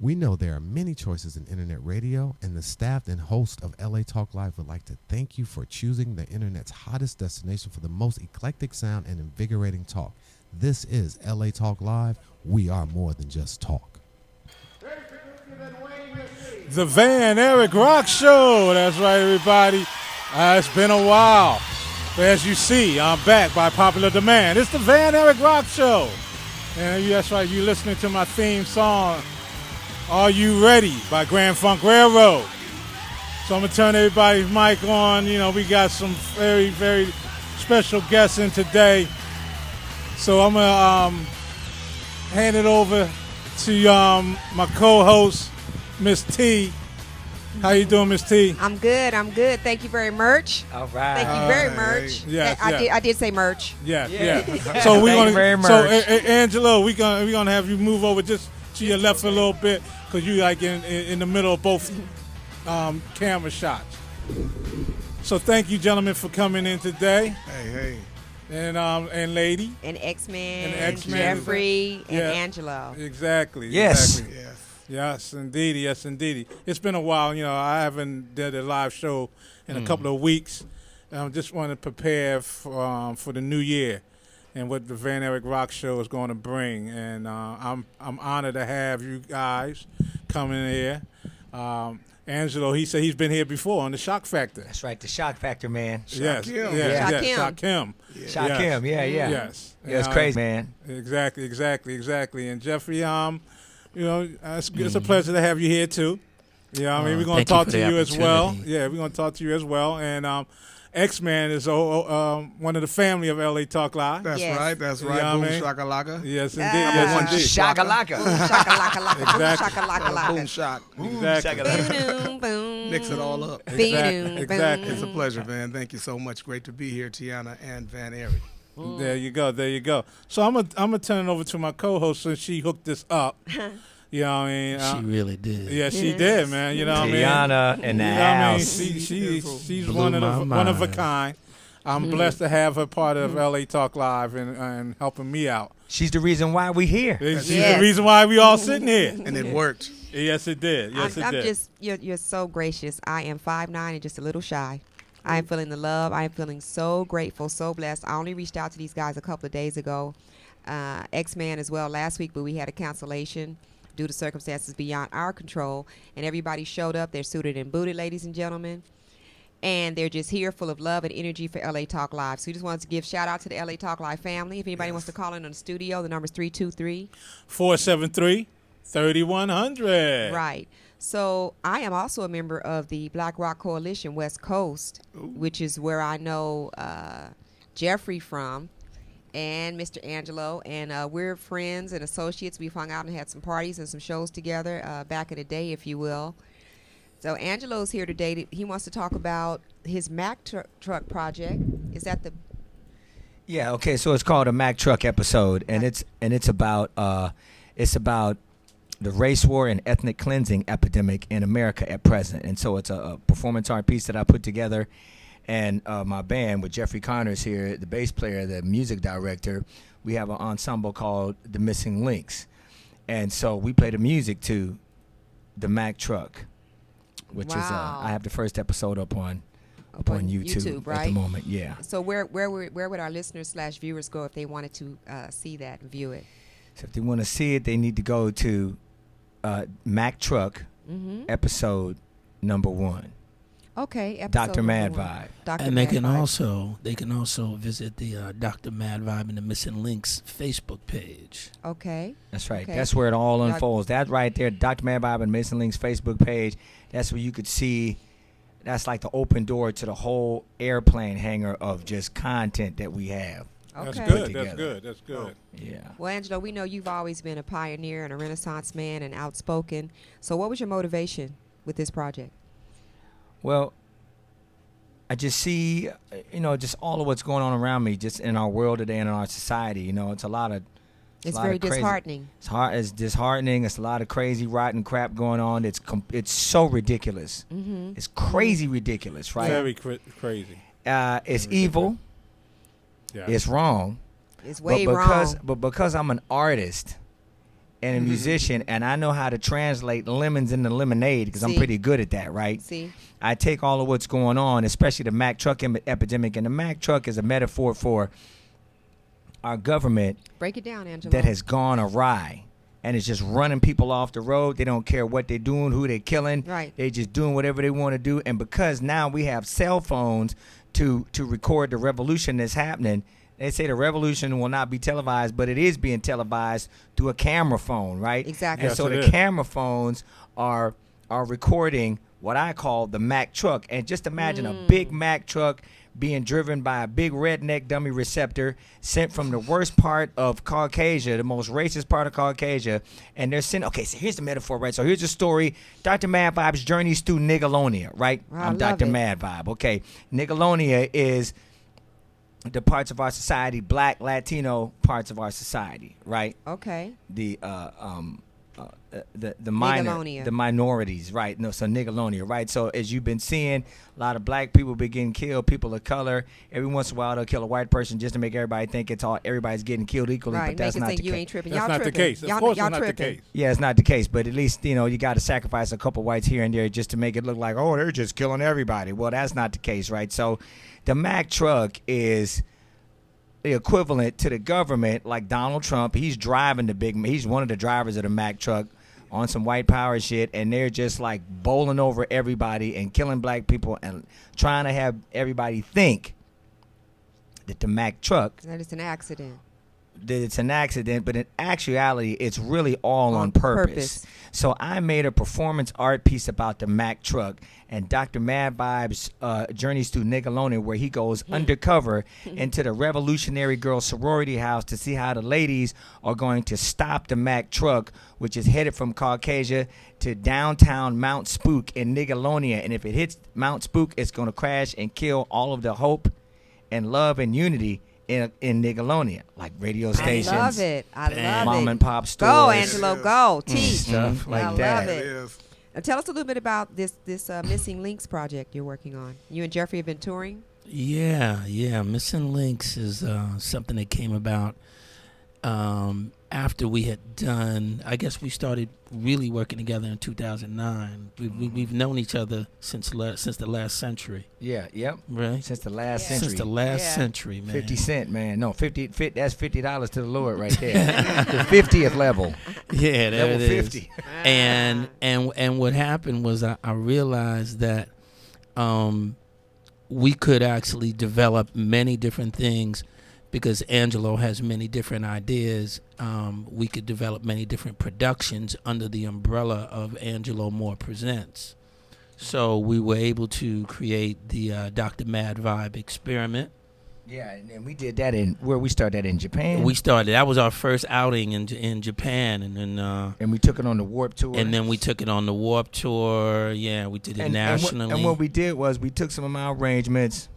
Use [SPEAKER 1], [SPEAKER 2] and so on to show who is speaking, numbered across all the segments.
[SPEAKER 1] We know there are many choices in internet radio, and the staff and host of LA Talk Live would like to thank you for choosing the internet's hottest destination for the most eclectic sound and invigorating talk. This is LA Talk Live. We are more than just talk.
[SPEAKER 2] The Van Eric Rock Show. That's right, everybody. It's been a while. But as you see, I'm back by popular demand. It's the Van Eric Rock Show. And that's right, you're listening to my theme song, Are You Ready by Grand Funk Railroad. So I'm going to turn everybody's mic on. You know, we got some very, very special guests in today. So I'm going to hand it over to my co-host, Miss T. How you doing, Miss T?
[SPEAKER 3] I'm good. Thank you very much.
[SPEAKER 4] All right.
[SPEAKER 3] Thank you very much.
[SPEAKER 2] Yeah,
[SPEAKER 3] I did say merch.
[SPEAKER 2] Yeah. So we're
[SPEAKER 4] Thank you very
[SPEAKER 2] gonna.
[SPEAKER 4] much.
[SPEAKER 2] So Angelo, we're gonna have you move over just to your left a little bit because you like in the middle of both camera shots. So thank you, gentlemen, for coming in today.
[SPEAKER 5] Hey.
[SPEAKER 2] And lady.
[SPEAKER 3] And X-Men,
[SPEAKER 2] And X-Men.
[SPEAKER 3] Jeffrey, and
[SPEAKER 2] Yeah.
[SPEAKER 3] Angelo.
[SPEAKER 2] Exactly.
[SPEAKER 4] Yes.
[SPEAKER 2] Exactly. Yes, indeedy. It's been a while. You know, I haven't did a live show in a couple of weeks. I just want to prepare for the new year and what the Van Eric Rock Show is going to bring. And I'm honored to have you guys coming here. Angelo, he said he's been here before on the Shock Factor.
[SPEAKER 4] That's right, the Shock Factor, man.
[SPEAKER 2] Yes,
[SPEAKER 5] Shock
[SPEAKER 2] Shock-Kim.
[SPEAKER 4] Shock
[SPEAKER 2] Yes.
[SPEAKER 4] him, yeah.
[SPEAKER 2] Yes.
[SPEAKER 4] Yeah, it's crazy, man.
[SPEAKER 2] Exactly. And Jeffrey, you know, it's a pleasure to have you here too. Yeah, I mean, we're going to talk to you as well. Yeah, we're going to talk to you as well. And X-Man is one of the family of LA Talk Live.
[SPEAKER 5] That's
[SPEAKER 3] Yes.
[SPEAKER 5] right. That's right.
[SPEAKER 2] Yeah,
[SPEAKER 5] Boom
[SPEAKER 2] I mean-
[SPEAKER 5] shakalaka.
[SPEAKER 2] Yes, indeed.
[SPEAKER 5] Number one
[SPEAKER 2] Yes, indeed.
[SPEAKER 4] Shakalaka.
[SPEAKER 3] Shakalaka,
[SPEAKER 2] Exactly.
[SPEAKER 5] Boom shock.
[SPEAKER 2] Exactly.
[SPEAKER 3] boom, boom.
[SPEAKER 5] Mix it all up.
[SPEAKER 2] Exactly.
[SPEAKER 5] It's a pleasure, Van. Thank you so much. Great to be here, Tiana and Van Eric.
[SPEAKER 2] There you go. So I'm gonna turn it over to my co-host since she hooked this up. You know what I mean?
[SPEAKER 6] She really did.
[SPEAKER 2] Yeah, she did, man. You know what I mean?
[SPEAKER 4] Tiana in the
[SPEAKER 2] You know what I mean?
[SPEAKER 4] house.
[SPEAKER 2] She's
[SPEAKER 6] Blew
[SPEAKER 2] one
[SPEAKER 6] my
[SPEAKER 2] of a
[SPEAKER 6] mind.
[SPEAKER 2] kind. I'm blessed to have her part of LA Talk Live and helping me out.
[SPEAKER 4] She's the reason why we here.
[SPEAKER 2] She's
[SPEAKER 3] Yes.
[SPEAKER 2] the reason why we all sitting here.
[SPEAKER 5] And it worked.
[SPEAKER 2] Yes, it did.
[SPEAKER 3] I'm just, you're so gracious. I am 5'9" and just a little shy. I am feeling the love. I am feeling so grateful, so blessed. I only reached out to these guys a couple of days ago. X-Man as well last week, but we had a cancellation due to circumstances beyond our control. And everybody showed up. They're suited and booted, ladies and gentlemen. And they're just here full of love and energy for LA Talk Live. So we just wanted to give shout out to the LA Talk Live family. If anybody wants to call in on the studio, the number is 323.
[SPEAKER 2] 473-3100.
[SPEAKER 3] Right. So I am also a member of the Black Rock Coalition West Coast, which is where I know Jeffrey from and Mr. Angelo. And we're friends and associates. We've hung out and had some parties and some shows together back in the day, if you will. So Angelo's here today. He wants to talk about his Mack truck project. Is that the...
[SPEAKER 4] Yeah, okay, so it's called a Mack Truck episode, and it's about the race war and ethnic cleansing epidemic in America at present. And so it's a performance art piece that I put together, and my band with Jeffrey Connors here, the bass player, the music director, we have an ensemble called The Missing Links. And so we play the music to the Mack Truck, which is I have the first episode up on YouTube
[SPEAKER 3] right?
[SPEAKER 4] at the moment. Yeah.
[SPEAKER 3] So where would our listeners / viewers go if they wanted to see that and view it?
[SPEAKER 4] So if they want to see it, they need to go to Mack Truck episode number 1.
[SPEAKER 3] Okay. Episode
[SPEAKER 4] Dr. Mad
[SPEAKER 3] number 1.
[SPEAKER 4] Vibe.
[SPEAKER 3] Dr.
[SPEAKER 6] And
[SPEAKER 3] Mad
[SPEAKER 6] they can
[SPEAKER 3] Vibe.
[SPEAKER 6] also visit the Dr. Mad Vibe and the Missing Links Facebook page.
[SPEAKER 3] Okay.
[SPEAKER 4] That's right.
[SPEAKER 3] Okay.
[SPEAKER 4] That's where it all
[SPEAKER 3] Doc-
[SPEAKER 4] unfolds. That right there, Dr. Mad Vibe and Missing Links Facebook page. That's where you could see. That's like the open door to the whole airplane hangar of just content that we have.
[SPEAKER 2] That's
[SPEAKER 3] Okay.
[SPEAKER 2] good.
[SPEAKER 4] Together.
[SPEAKER 2] That's good.
[SPEAKER 4] Yeah.
[SPEAKER 3] Well, Angelo, we know you've always been a pioneer and a Renaissance man and outspoken. So what was your motivation with this project?
[SPEAKER 4] Well, I just see, just all of what's going on around me, just in our world today and in our society. It's a lot of.
[SPEAKER 3] It's
[SPEAKER 4] a lot
[SPEAKER 3] very
[SPEAKER 4] of crazy-
[SPEAKER 3] disheartening.
[SPEAKER 4] It's disheartening. It's a lot of crazy, rotten crap going on. It's so ridiculous.
[SPEAKER 3] Mm-hmm.
[SPEAKER 4] It's crazy ridiculous, right?
[SPEAKER 2] Very crazy.
[SPEAKER 4] It's evil.
[SPEAKER 2] Yeah.
[SPEAKER 4] It's wrong.
[SPEAKER 3] It's way
[SPEAKER 4] but
[SPEAKER 3] wrong.
[SPEAKER 4] because I'm an artist, and a musician, and I know how to translate lemons into lemonade because I'm
[SPEAKER 3] See?
[SPEAKER 4] pretty good at that, right?
[SPEAKER 3] See?
[SPEAKER 4] I take all of what's going on, especially the Mack truck epidemic, and the Mack truck is a metaphor for our government
[SPEAKER 3] Break it down, Angelo.
[SPEAKER 4] that has gone awry and is just running people off the road. They don't care what they're doing, who they're killing.
[SPEAKER 3] Right.
[SPEAKER 4] They're just doing whatever they want to do. And because now we have cell phones to record the revolution that's happening, they say the revolution will not be televised, but it is being televised through a camera phone, right?
[SPEAKER 3] Exactly.
[SPEAKER 4] And
[SPEAKER 2] Yes,
[SPEAKER 4] so
[SPEAKER 2] it
[SPEAKER 4] the
[SPEAKER 2] is.
[SPEAKER 4] camera phones are recording what I call the Mack truck. And just imagine a big Mack truck being driven by a big redneck dummy receptor sent from the worst part of Caucasia, the most racist part of Caucasia. And they're sent, okay, so here's the metaphor, right? So here's the story. Dr. Mad Vibe's journeys through Nigalonia, right?
[SPEAKER 3] Wow, I
[SPEAKER 4] I'm
[SPEAKER 3] love
[SPEAKER 4] Dr.
[SPEAKER 3] it.
[SPEAKER 4] Mad Vibe, okay. Nigalonia is the parts of our society, black, Latino parts of our society, right?
[SPEAKER 3] Okay.
[SPEAKER 4] The minor,
[SPEAKER 3] Nigalonia.
[SPEAKER 4] the minorities, right? No, so Nigalonia, right? So as you've been seeing, a lot of black people be getting killed, people of color. Every once in a while, they'll kill a white person just to make everybody think everybody's getting killed equally,
[SPEAKER 3] Right.
[SPEAKER 4] but that's
[SPEAKER 3] Make it
[SPEAKER 4] not
[SPEAKER 3] think
[SPEAKER 4] the
[SPEAKER 3] you
[SPEAKER 4] case.
[SPEAKER 3] ain't tripping.
[SPEAKER 2] That's
[SPEAKER 3] Y'all
[SPEAKER 2] not the
[SPEAKER 3] tripping.
[SPEAKER 2] case. Of
[SPEAKER 3] Y'all,
[SPEAKER 2] course,
[SPEAKER 3] y'all
[SPEAKER 2] it's not the
[SPEAKER 3] tripping.
[SPEAKER 2] case.
[SPEAKER 4] Yeah, it's not the case, but at least, you got to sacrifice a couple whites here and there just to make it look like, oh, they're just killing everybody. Well, that's not the case, right? So the Mack truck is the equivalent to the government, like Donald Trump. He's driving he's one of the drivers of the Mack truck on some white power shit, and they're just like bowling over everybody and killing black people and trying to have everybody think that the Mack truck,
[SPEAKER 3] That is an accident.
[SPEAKER 4] that it's an accident, but in actuality, it's really all on
[SPEAKER 3] On
[SPEAKER 4] purpose.
[SPEAKER 3] purpose.
[SPEAKER 4] So I made a performance art piece about the Mack truck and Dr. Mad Vibe's journeys through Nigalonia, where he goes undercover into the Revolutionary Girl sorority house to see how the ladies are going to stop the Mack truck, which is headed from Caucasia to downtown Mount Spook in Nigalonia. And if it hits Mount Spook, it's going to crash and kill all of the hope and love and unity in Nigalonia, like radio stations,
[SPEAKER 3] I love it. I love
[SPEAKER 4] mom
[SPEAKER 3] it.
[SPEAKER 4] and pop stores,
[SPEAKER 3] Go, Angelo. Go. Teach.
[SPEAKER 4] stuff like
[SPEAKER 3] I
[SPEAKER 4] that.
[SPEAKER 3] love it.
[SPEAKER 5] It is.
[SPEAKER 3] Tell us a little bit about this Missing Links project you're working on. You and Jeffrey have been touring.
[SPEAKER 6] Yeah. Missing Links is something that came about after we had done. I guess we started really working together in 2009. We've known each other since the last century,
[SPEAKER 4] Yeah, yep.
[SPEAKER 6] right?
[SPEAKER 4] Since the last
[SPEAKER 3] Yeah.
[SPEAKER 4] century.
[SPEAKER 6] Since the last
[SPEAKER 3] Yeah.
[SPEAKER 6] century, man.
[SPEAKER 4] 50 cent, man. No, 50, that's $50 to the Lord right there. The 50th level.
[SPEAKER 6] Yeah, there
[SPEAKER 4] Level
[SPEAKER 6] it is.
[SPEAKER 4] 50.
[SPEAKER 6] And what happened was I realized that we could actually develop many different things because Angelo has many different ideas. We could develop many different productions under the umbrella of Angelo Moore Presents. So we were able to create the Dr. Mad Vibe experiment.
[SPEAKER 4] Yeah, and we did that we started that in Japan.
[SPEAKER 6] That was our first outing in Japan, and then
[SPEAKER 4] and we took it on the Warp Tour.
[SPEAKER 6] and then we took it on the Warp Tour. Yeah, we did it nationally.
[SPEAKER 4] And what we did was we took some of my arrangements.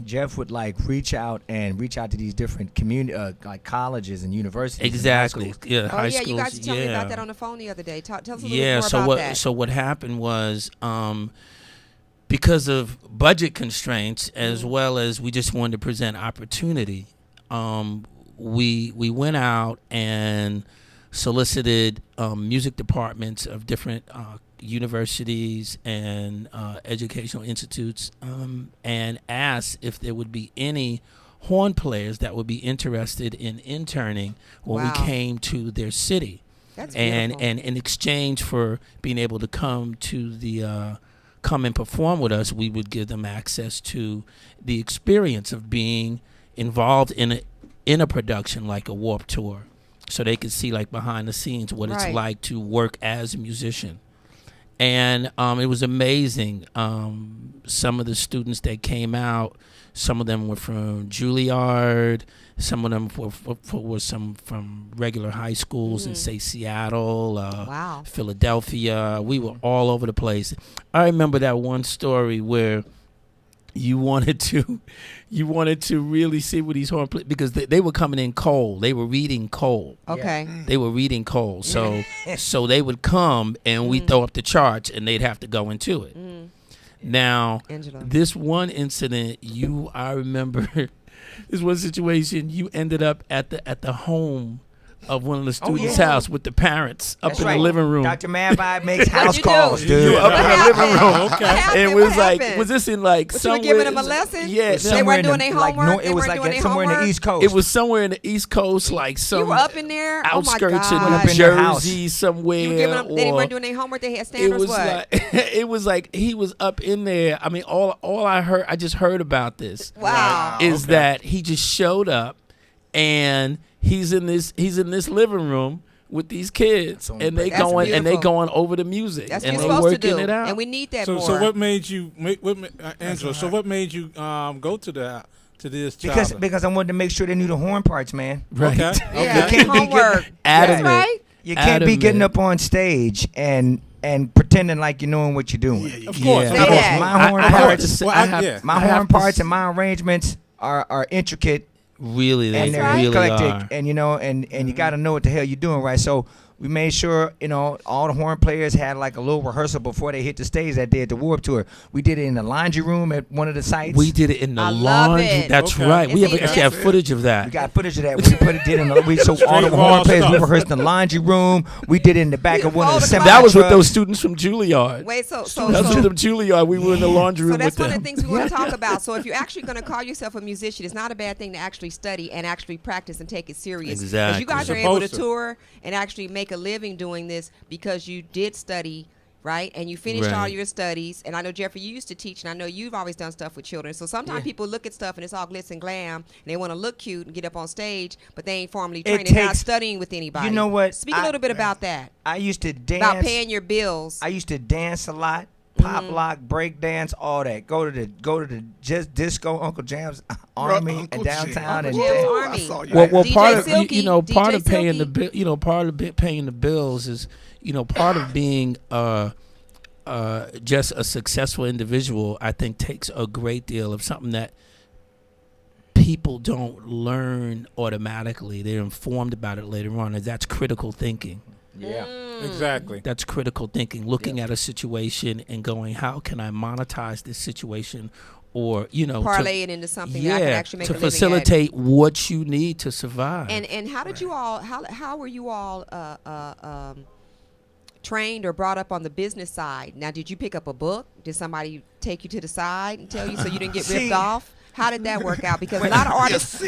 [SPEAKER 4] Jeff would reach out to these different community like colleges and universities. and high
[SPEAKER 6] Exactly.
[SPEAKER 4] schools.
[SPEAKER 6] Yeah,
[SPEAKER 3] Oh,
[SPEAKER 6] high
[SPEAKER 3] yeah.
[SPEAKER 6] schools.
[SPEAKER 3] You guys told me
[SPEAKER 6] yeah.
[SPEAKER 3] about that on the phone the other day. Tell us a little
[SPEAKER 6] Yeah.
[SPEAKER 3] bit
[SPEAKER 6] So
[SPEAKER 3] more
[SPEAKER 6] what?
[SPEAKER 3] about that.
[SPEAKER 6] So what happened was, because of budget constraints, as well as we just wanted to present opportunity, we went out and solicited music departments of different universities and educational institutes, and asked if there would be any horn players that would be interested in interning when
[SPEAKER 3] Wow.
[SPEAKER 6] we came to their city.
[SPEAKER 3] That's
[SPEAKER 6] and
[SPEAKER 3] beautiful.
[SPEAKER 6] in exchange for being able to come and perform with us, we would give them access to the experience of being involved in a production like a Warped Tour, so they could see behind the scenes what it's
[SPEAKER 3] Right.
[SPEAKER 6] like to work as a musician. And it was amazing. Some of the students that came out, some of them were from Juilliard, some of them were some from regular high schools in, say, Seattle,
[SPEAKER 3] Wow.
[SPEAKER 6] Philadelphia. We were all over the place. I remember that one story where you wanted to really see what these horn players, because they were coming in cold. They were reading cold.
[SPEAKER 3] Okay.
[SPEAKER 6] They were reading cold. So they would come and we throw up the charts and they'd have to go into it. Now,
[SPEAKER 3] Angelo.
[SPEAKER 6] this one incident, I remember this one situation, you ended up at the home of one of the students'
[SPEAKER 4] yeah.
[SPEAKER 6] house with the parents up
[SPEAKER 4] That's
[SPEAKER 6] in
[SPEAKER 4] right.
[SPEAKER 6] the living room.
[SPEAKER 4] Dr. Mad Vibe makes
[SPEAKER 3] What'd
[SPEAKER 4] house
[SPEAKER 3] you do?
[SPEAKER 4] calls, dude.
[SPEAKER 2] Yeah.
[SPEAKER 6] Up in the living room.
[SPEAKER 2] Okay.
[SPEAKER 3] What happened?
[SPEAKER 6] And it was
[SPEAKER 3] What
[SPEAKER 6] like,
[SPEAKER 3] happened?
[SPEAKER 6] was this in like
[SPEAKER 3] What, you
[SPEAKER 6] somewhere?
[SPEAKER 3] were giving them a lesson?
[SPEAKER 6] Yeah,
[SPEAKER 3] They weren't doing their
[SPEAKER 4] like,
[SPEAKER 3] homework?
[SPEAKER 4] it
[SPEAKER 3] They
[SPEAKER 4] was
[SPEAKER 3] weren't
[SPEAKER 4] like
[SPEAKER 3] doing their
[SPEAKER 4] somewhere in the
[SPEAKER 3] homework?
[SPEAKER 4] East Coast.
[SPEAKER 6] it was somewhere in the East Coast, like some
[SPEAKER 3] You were up in there? Oh, my
[SPEAKER 6] outskirts
[SPEAKER 3] God.
[SPEAKER 6] in
[SPEAKER 4] Up
[SPEAKER 6] New
[SPEAKER 4] in their house.
[SPEAKER 6] Jersey somewhere.
[SPEAKER 3] You were giving them, they
[SPEAKER 6] or-
[SPEAKER 3] weren't doing their homework? They had
[SPEAKER 6] it
[SPEAKER 3] standards?
[SPEAKER 6] was
[SPEAKER 3] What?
[SPEAKER 6] like it was like he was up in there. I mean, all I just heard about this
[SPEAKER 3] Wow.
[SPEAKER 6] is
[SPEAKER 2] Okay.
[SPEAKER 6] that he just showed up and he's in this living room with these kids
[SPEAKER 4] That's
[SPEAKER 6] and they
[SPEAKER 3] That's
[SPEAKER 6] going and they
[SPEAKER 3] beautiful.
[SPEAKER 6] going over the music
[SPEAKER 3] That's
[SPEAKER 6] and
[SPEAKER 3] what
[SPEAKER 6] they
[SPEAKER 3] you're supposed to
[SPEAKER 6] working
[SPEAKER 3] do.
[SPEAKER 6] it out.
[SPEAKER 3] And we need that
[SPEAKER 2] So,
[SPEAKER 3] more.
[SPEAKER 2] so what made you, Angela? So what made you go to this child?
[SPEAKER 4] Because I wanted to make sure they knew the horn parts, man.
[SPEAKER 6] Right.
[SPEAKER 2] Okay.
[SPEAKER 3] yeah,
[SPEAKER 4] You can't be
[SPEAKER 3] homework.
[SPEAKER 6] Adamant.
[SPEAKER 3] That's right.
[SPEAKER 4] You can't be
[SPEAKER 6] Adamant.
[SPEAKER 4] getting up on stage and pretending like you're knowing what you're doing.
[SPEAKER 2] Of course.
[SPEAKER 6] Yeah.
[SPEAKER 2] Of
[SPEAKER 3] Say
[SPEAKER 2] course.
[SPEAKER 3] that.
[SPEAKER 4] My horn
[SPEAKER 6] I have
[SPEAKER 4] parts,
[SPEAKER 6] to say-
[SPEAKER 2] Well,
[SPEAKER 6] I have-
[SPEAKER 2] yeah.
[SPEAKER 4] my
[SPEAKER 6] I have
[SPEAKER 4] horn
[SPEAKER 6] to
[SPEAKER 4] parts
[SPEAKER 6] s-
[SPEAKER 4] and my arrangements are intricate
[SPEAKER 6] really, they
[SPEAKER 4] and they're
[SPEAKER 6] really
[SPEAKER 4] eclectic,
[SPEAKER 6] are.
[SPEAKER 4] and and you got to know what the hell you're doing, right? So we made sure all the horn players had like a little rehearsal before they hit the stage that day at the Warped Tour. We did it in the laundry room at one of the sites.
[SPEAKER 6] We did it in the
[SPEAKER 3] I love
[SPEAKER 6] laundry.
[SPEAKER 3] it.
[SPEAKER 6] That's
[SPEAKER 2] Okay.
[SPEAKER 6] right. We
[SPEAKER 3] And
[SPEAKER 6] have
[SPEAKER 3] see,
[SPEAKER 6] actually have
[SPEAKER 3] that's-
[SPEAKER 6] footage of that.
[SPEAKER 4] We got footage of that. We put it in the, so all the
[SPEAKER 2] Straight raw
[SPEAKER 4] horn players, we
[SPEAKER 2] stuff.
[SPEAKER 4] rehearsed in the laundry room. We did it in the back of one of
[SPEAKER 3] Oh,
[SPEAKER 4] the
[SPEAKER 3] the
[SPEAKER 4] semi
[SPEAKER 6] That was with
[SPEAKER 4] trucks.
[SPEAKER 6] those students from Juilliard.
[SPEAKER 3] Wait, so
[SPEAKER 6] That was with the Juilliard. We were in the laundry
[SPEAKER 3] So
[SPEAKER 6] room
[SPEAKER 3] that's
[SPEAKER 6] with
[SPEAKER 3] one
[SPEAKER 6] them.
[SPEAKER 3] of the things we want to talk about. So if you're actually going to call yourself a musician, it's not a bad thing to actually study and actually practice and take it serious. Because
[SPEAKER 6] Exactly.
[SPEAKER 3] you guys are able to
[SPEAKER 2] Supposed to.
[SPEAKER 3] tour and actually make a living doing this because you did study, right? And you finished all
[SPEAKER 6] Right.
[SPEAKER 3] your studies. And I know, Jeffrey, you used to teach, and I know you've always done stuff with children. So sometimes people look at stuff and it's all glitz and glam, and they want to look cute and get up on stage, but they ain't formally trained. They're not
[SPEAKER 4] takes-
[SPEAKER 3] studying with anybody.
[SPEAKER 4] You know what?
[SPEAKER 3] Speak a little bit about that,
[SPEAKER 4] I used to dance.
[SPEAKER 3] about paying your bills.
[SPEAKER 4] I used to dance a lot, pop lock, break dance, all that. Go to the just disco, Uncle Jam's Army
[SPEAKER 5] Uncle
[SPEAKER 4] and downtown,
[SPEAKER 3] Uncle
[SPEAKER 4] and
[SPEAKER 3] Jam's
[SPEAKER 4] dance.
[SPEAKER 3] Army.
[SPEAKER 5] I saw you.
[SPEAKER 6] Well,
[SPEAKER 3] DJ
[SPEAKER 6] part of
[SPEAKER 3] Silky,
[SPEAKER 6] you know, part
[SPEAKER 3] DJ
[SPEAKER 6] of paying the
[SPEAKER 3] Silky.
[SPEAKER 6] bill, you know, part of paying the bills is, you know, part of being just a successful individual. I think takes a great deal of something that people don't learn automatically. They're informed about it later on, and that's critical thinking.
[SPEAKER 4] Yeah.
[SPEAKER 2] Exactly.
[SPEAKER 6] That's critical thinking. Looking at a situation and going, how can I monetize this situation, or you know,
[SPEAKER 3] Parlay it into something that I
[SPEAKER 6] yeah,
[SPEAKER 3] can actually make
[SPEAKER 6] to
[SPEAKER 3] a living at.
[SPEAKER 6] facilitate what you need to survive.
[SPEAKER 3] And how did you all how were you all trained or brought up on the business side? Now, did you pick up a book? Did somebody take you to the side and tell you so you didn't get ripped
[SPEAKER 4] See.
[SPEAKER 3] off? How did that work out? Because a lot of artists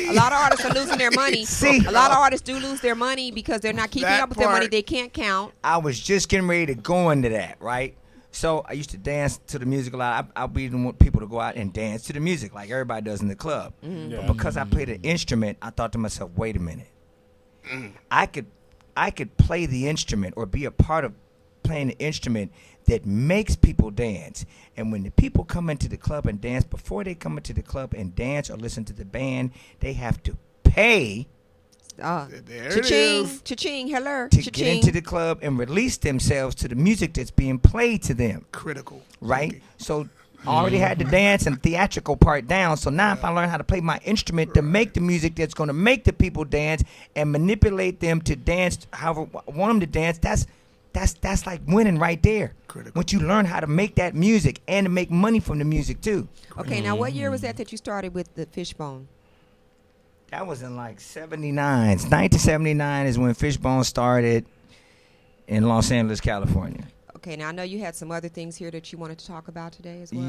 [SPEAKER 3] are losing their money.
[SPEAKER 4] See.
[SPEAKER 3] A lot of artists do lose their money because they're not keeping
[SPEAKER 5] That
[SPEAKER 3] up with their money.
[SPEAKER 5] part.
[SPEAKER 3] They can't count.
[SPEAKER 4] I was just getting ready to go into that, right? So I used to dance to the music a lot. I'll be the one people to go out and dance to the music like everybody does in the club.
[SPEAKER 3] Mm-hmm.
[SPEAKER 4] But because I played an instrument, I thought to myself, wait a minute. I could play the instrument or be a part of playing the instrument that makes people dance. And when the people come into the club and dance, before they come into the club and dance or listen to the band, they have to pay
[SPEAKER 5] There it
[SPEAKER 3] Cha-ching,
[SPEAKER 5] is.
[SPEAKER 3] cha-ching, hello,
[SPEAKER 4] to get
[SPEAKER 3] cha-ching.
[SPEAKER 4] into the club and release themselves to the music that's being played to them.
[SPEAKER 5] Critical.
[SPEAKER 4] Right? So I already had the dance and theatrical part down. So now if I learn how to play my instrument to make the music that's going to make the people dance and manipulate them to dance however I want them to dance, that's like winning right there.
[SPEAKER 5] Critical.
[SPEAKER 4] Once you learn how to make that music and to make money from the music too.
[SPEAKER 3] Okay, now what year was that you started with the Fishbone?
[SPEAKER 4] That was in like 79. 1979 is when Fishbone started in Los Angeles, California.
[SPEAKER 3] Okay, now I know you had some other things here that you wanted to talk about today as well.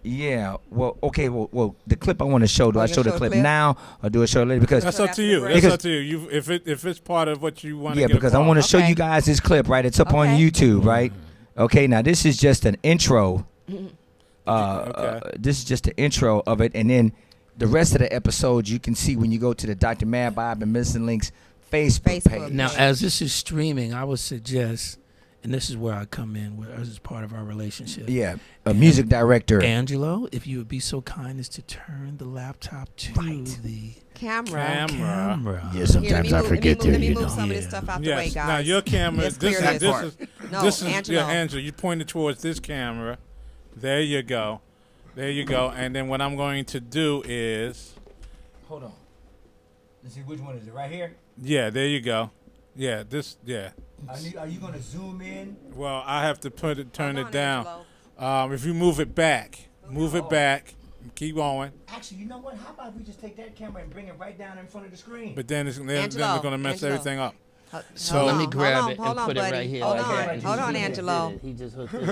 [SPEAKER 4] Yeah. Well, okay. Well, the clip I want to show. Do
[SPEAKER 3] Oh,
[SPEAKER 4] I
[SPEAKER 3] you
[SPEAKER 4] show
[SPEAKER 3] gonna
[SPEAKER 4] the
[SPEAKER 3] show
[SPEAKER 4] clip
[SPEAKER 3] the clip?
[SPEAKER 4] now or do I show it later? Because
[SPEAKER 2] That's
[SPEAKER 3] So
[SPEAKER 2] up
[SPEAKER 3] that's
[SPEAKER 2] to
[SPEAKER 3] the
[SPEAKER 2] you.
[SPEAKER 3] break.
[SPEAKER 2] That's
[SPEAKER 4] Because-
[SPEAKER 2] up to you. If it's part of what you want to
[SPEAKER 4] yeah,
[SPEAKER 2] get
[SPEAKER 4] because I want to show
[SPEAKER 3] Okay.
[SPEAKER 4] you guys this clip. Right, it's up on
[SPEAKER 3] Okay.
[SPEAKER 4] YouTube. Right. Okay. Now this is just an intro.
[SPEAKER 2] Okay.
[SPEAKER 4] This is just the intro of it, and then the rest of the episodes you can see when you go to the Dr. Mad Bob and Missing Links Facebook
[SPEAKER 3] Facebook.
[SPEAKER 4] page.
[SPEAKER 6] Now, as this is streaming, I would suggest, and this is where I come in, where this is part of our relationship.
[SPEAKER 4] Yeah, a music director.
[SPEAKER 6] Angelo, if you would be so kind as to turn the laptop to the
[SPEAKER 3] Camera.
[SPEAKER 6] camera.
[SPEAKER 7] Yeah,
[SPEAKER 3] Here,
[SPEAKER 7] sometimes I forget
[SPEAKER 3] let
[SPEAKER 7] there,
[SPEAKER 3] me
[SPEAKER 7] you
[SPEAKER 3] move
[SPEAKER 7] know.
[SPEAKER 3] some of this
[SPEAKER 6] Yeah.
[SPEAKER 3] stuff out the way,
[SPEAKER 2] Yes.
[SPEAKER 3] guys.
[SPEAKER 2] Now your camera.
[SPEAKER 3] Let's
[SPEAKER 2] This
[SPEAKER 3] clear
[SPEAKER 2] is
[SPEAKER 3] this.
[SPEAKER 2] this is
[SPEAKER 3] No,
[SPEAKER 2] this is
[SPEAKER 3] Angelo.
[SPEAKER 2] yeah, Angela. You pointed towards this camera. There you go. There you go. And then what I'm going to do is,
[SPEAKER 4] Hold on. Let's see which one is it. Right here.
[SPEAKER 2] yeah, there you go. Yeah, this. Yeah.
[SPEAKER 4] Are you gonna zoom in?
[SPEAKER 2] Well, I have to turn
[SPEAKER 3] Hold
[SPEAKER 2] it
[SPEAKER 3] on,
[SPEAKER 2] down.
[SPEAKER 3] Angelo.
[SPEAKER 2] If you move it back, move it back. Keep going.
[SPEAKER 4] Actually, you know what? How about we just take that camera and bring it right down in front of the screen?
[SPEAKER 2] But then then
[SPEAKER 3] Angelo,
[SPEAKER 2] they're going to mess
[SPEAKER 3] Angelo.
[SPEAKER 2] everything up.
[SPEAKER 6] So let me grab it
[SPEAKER 3] hold
[SPEAKER 6] and
[SPEAKER 3] on,
[SPEAKER 6] put it
[SPEAKER 3] buddy.
[SPEAKER 6] right here.
[SPEAKER 3] Hold
[SPEAKER 6] like
[SPEAKER 3] on,
[SPEAKER 6] that.
[SPEAKER 3] hold on,
[SPEAKER 6] He just
[SPEAKER 3] Angelo.
[SPEAKER 6] did it. He just hooked it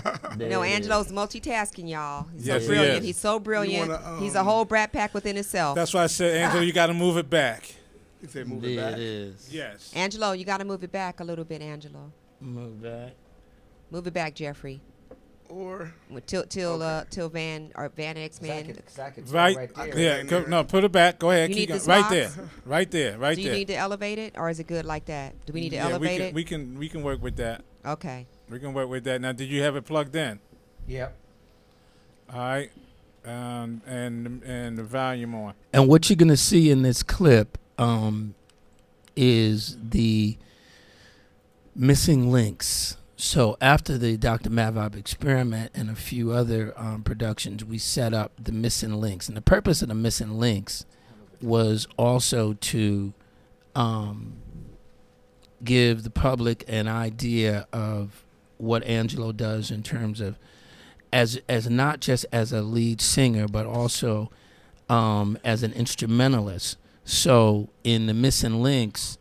[SPEAKER 6] up. There
[SPEAKER 3] No,
[SPEAKER 6] it is.
[SPEAKER 3] Angelo's multitasking, y'all. He's
[SPEAKER 2] Yes,
[SPEAKER 3] so
[SPEAKER 2] he
[SPEAKER 3] brilliant.
[SPEAKER 2] is.
[SPEAKER 3] He's so brilliant.
[SPEAKER 5] wanna,
[SPEAKER 3] He's a whole brat pack within himself.
[SPEAKER 2] That's why I said, Angelo, you got to move it back.
[SPEAKER 5] He said move it
[SPEAKER 6] There
[SPEAKER 5] back.
[SPEAKER 6] it is.
[SPEAKER 2] Yes.
[SPEAKER 3] Angelo, you got to move it back a little bit, Angelo.
[SPEAKER 6] Move back.
[SPEAKER 3] Move it back, Jeffrey.
[SPEAKER 5] Or
[SPEAKER 3] Till Van X Man.
[SPEAKER 2] Right.
[SPEAKER 5] there.
[SPEAKER 2] Yeah. Go, no, put it back. Go ahead.
[SPEAKER 3] You
[SPEAKER 2] Keep
[SPEAKER 3] need
[SPEAKER 2] going.
[SPEAKER 3] the
[SPEAKER 2] Right there.
[SPEAKER 3] spots?
[SPEAKER 2] Right there. Right
[SPEAKER 3] Do you
[SPEAKER 2] there.
[SPEAKER 3] need to elevate it, or is it good like that? Do we need to
[SPEAKER 2] Yeah,
[SPEAKER 3] elevate it?
[SPEAKER 2] we can work with that.
[SPEAKER 3] Okay.
[SPEAKER 2] We can work with that. Now, did you have it plugged in?
[SPEAKER 4] Yep.
[SPEAKER 2] All right. And the volume on.
[SPEAKER 6] And what you're gonna see in this clip is the missing links. So after the Dr. Mavab experiment and a few other productions, we set up the missing links. And the purpose of the missing links was also to give the public an idea of what Angelo does in terms of as not just as a lead singer, but also as an instrumentalist. So in the missing links,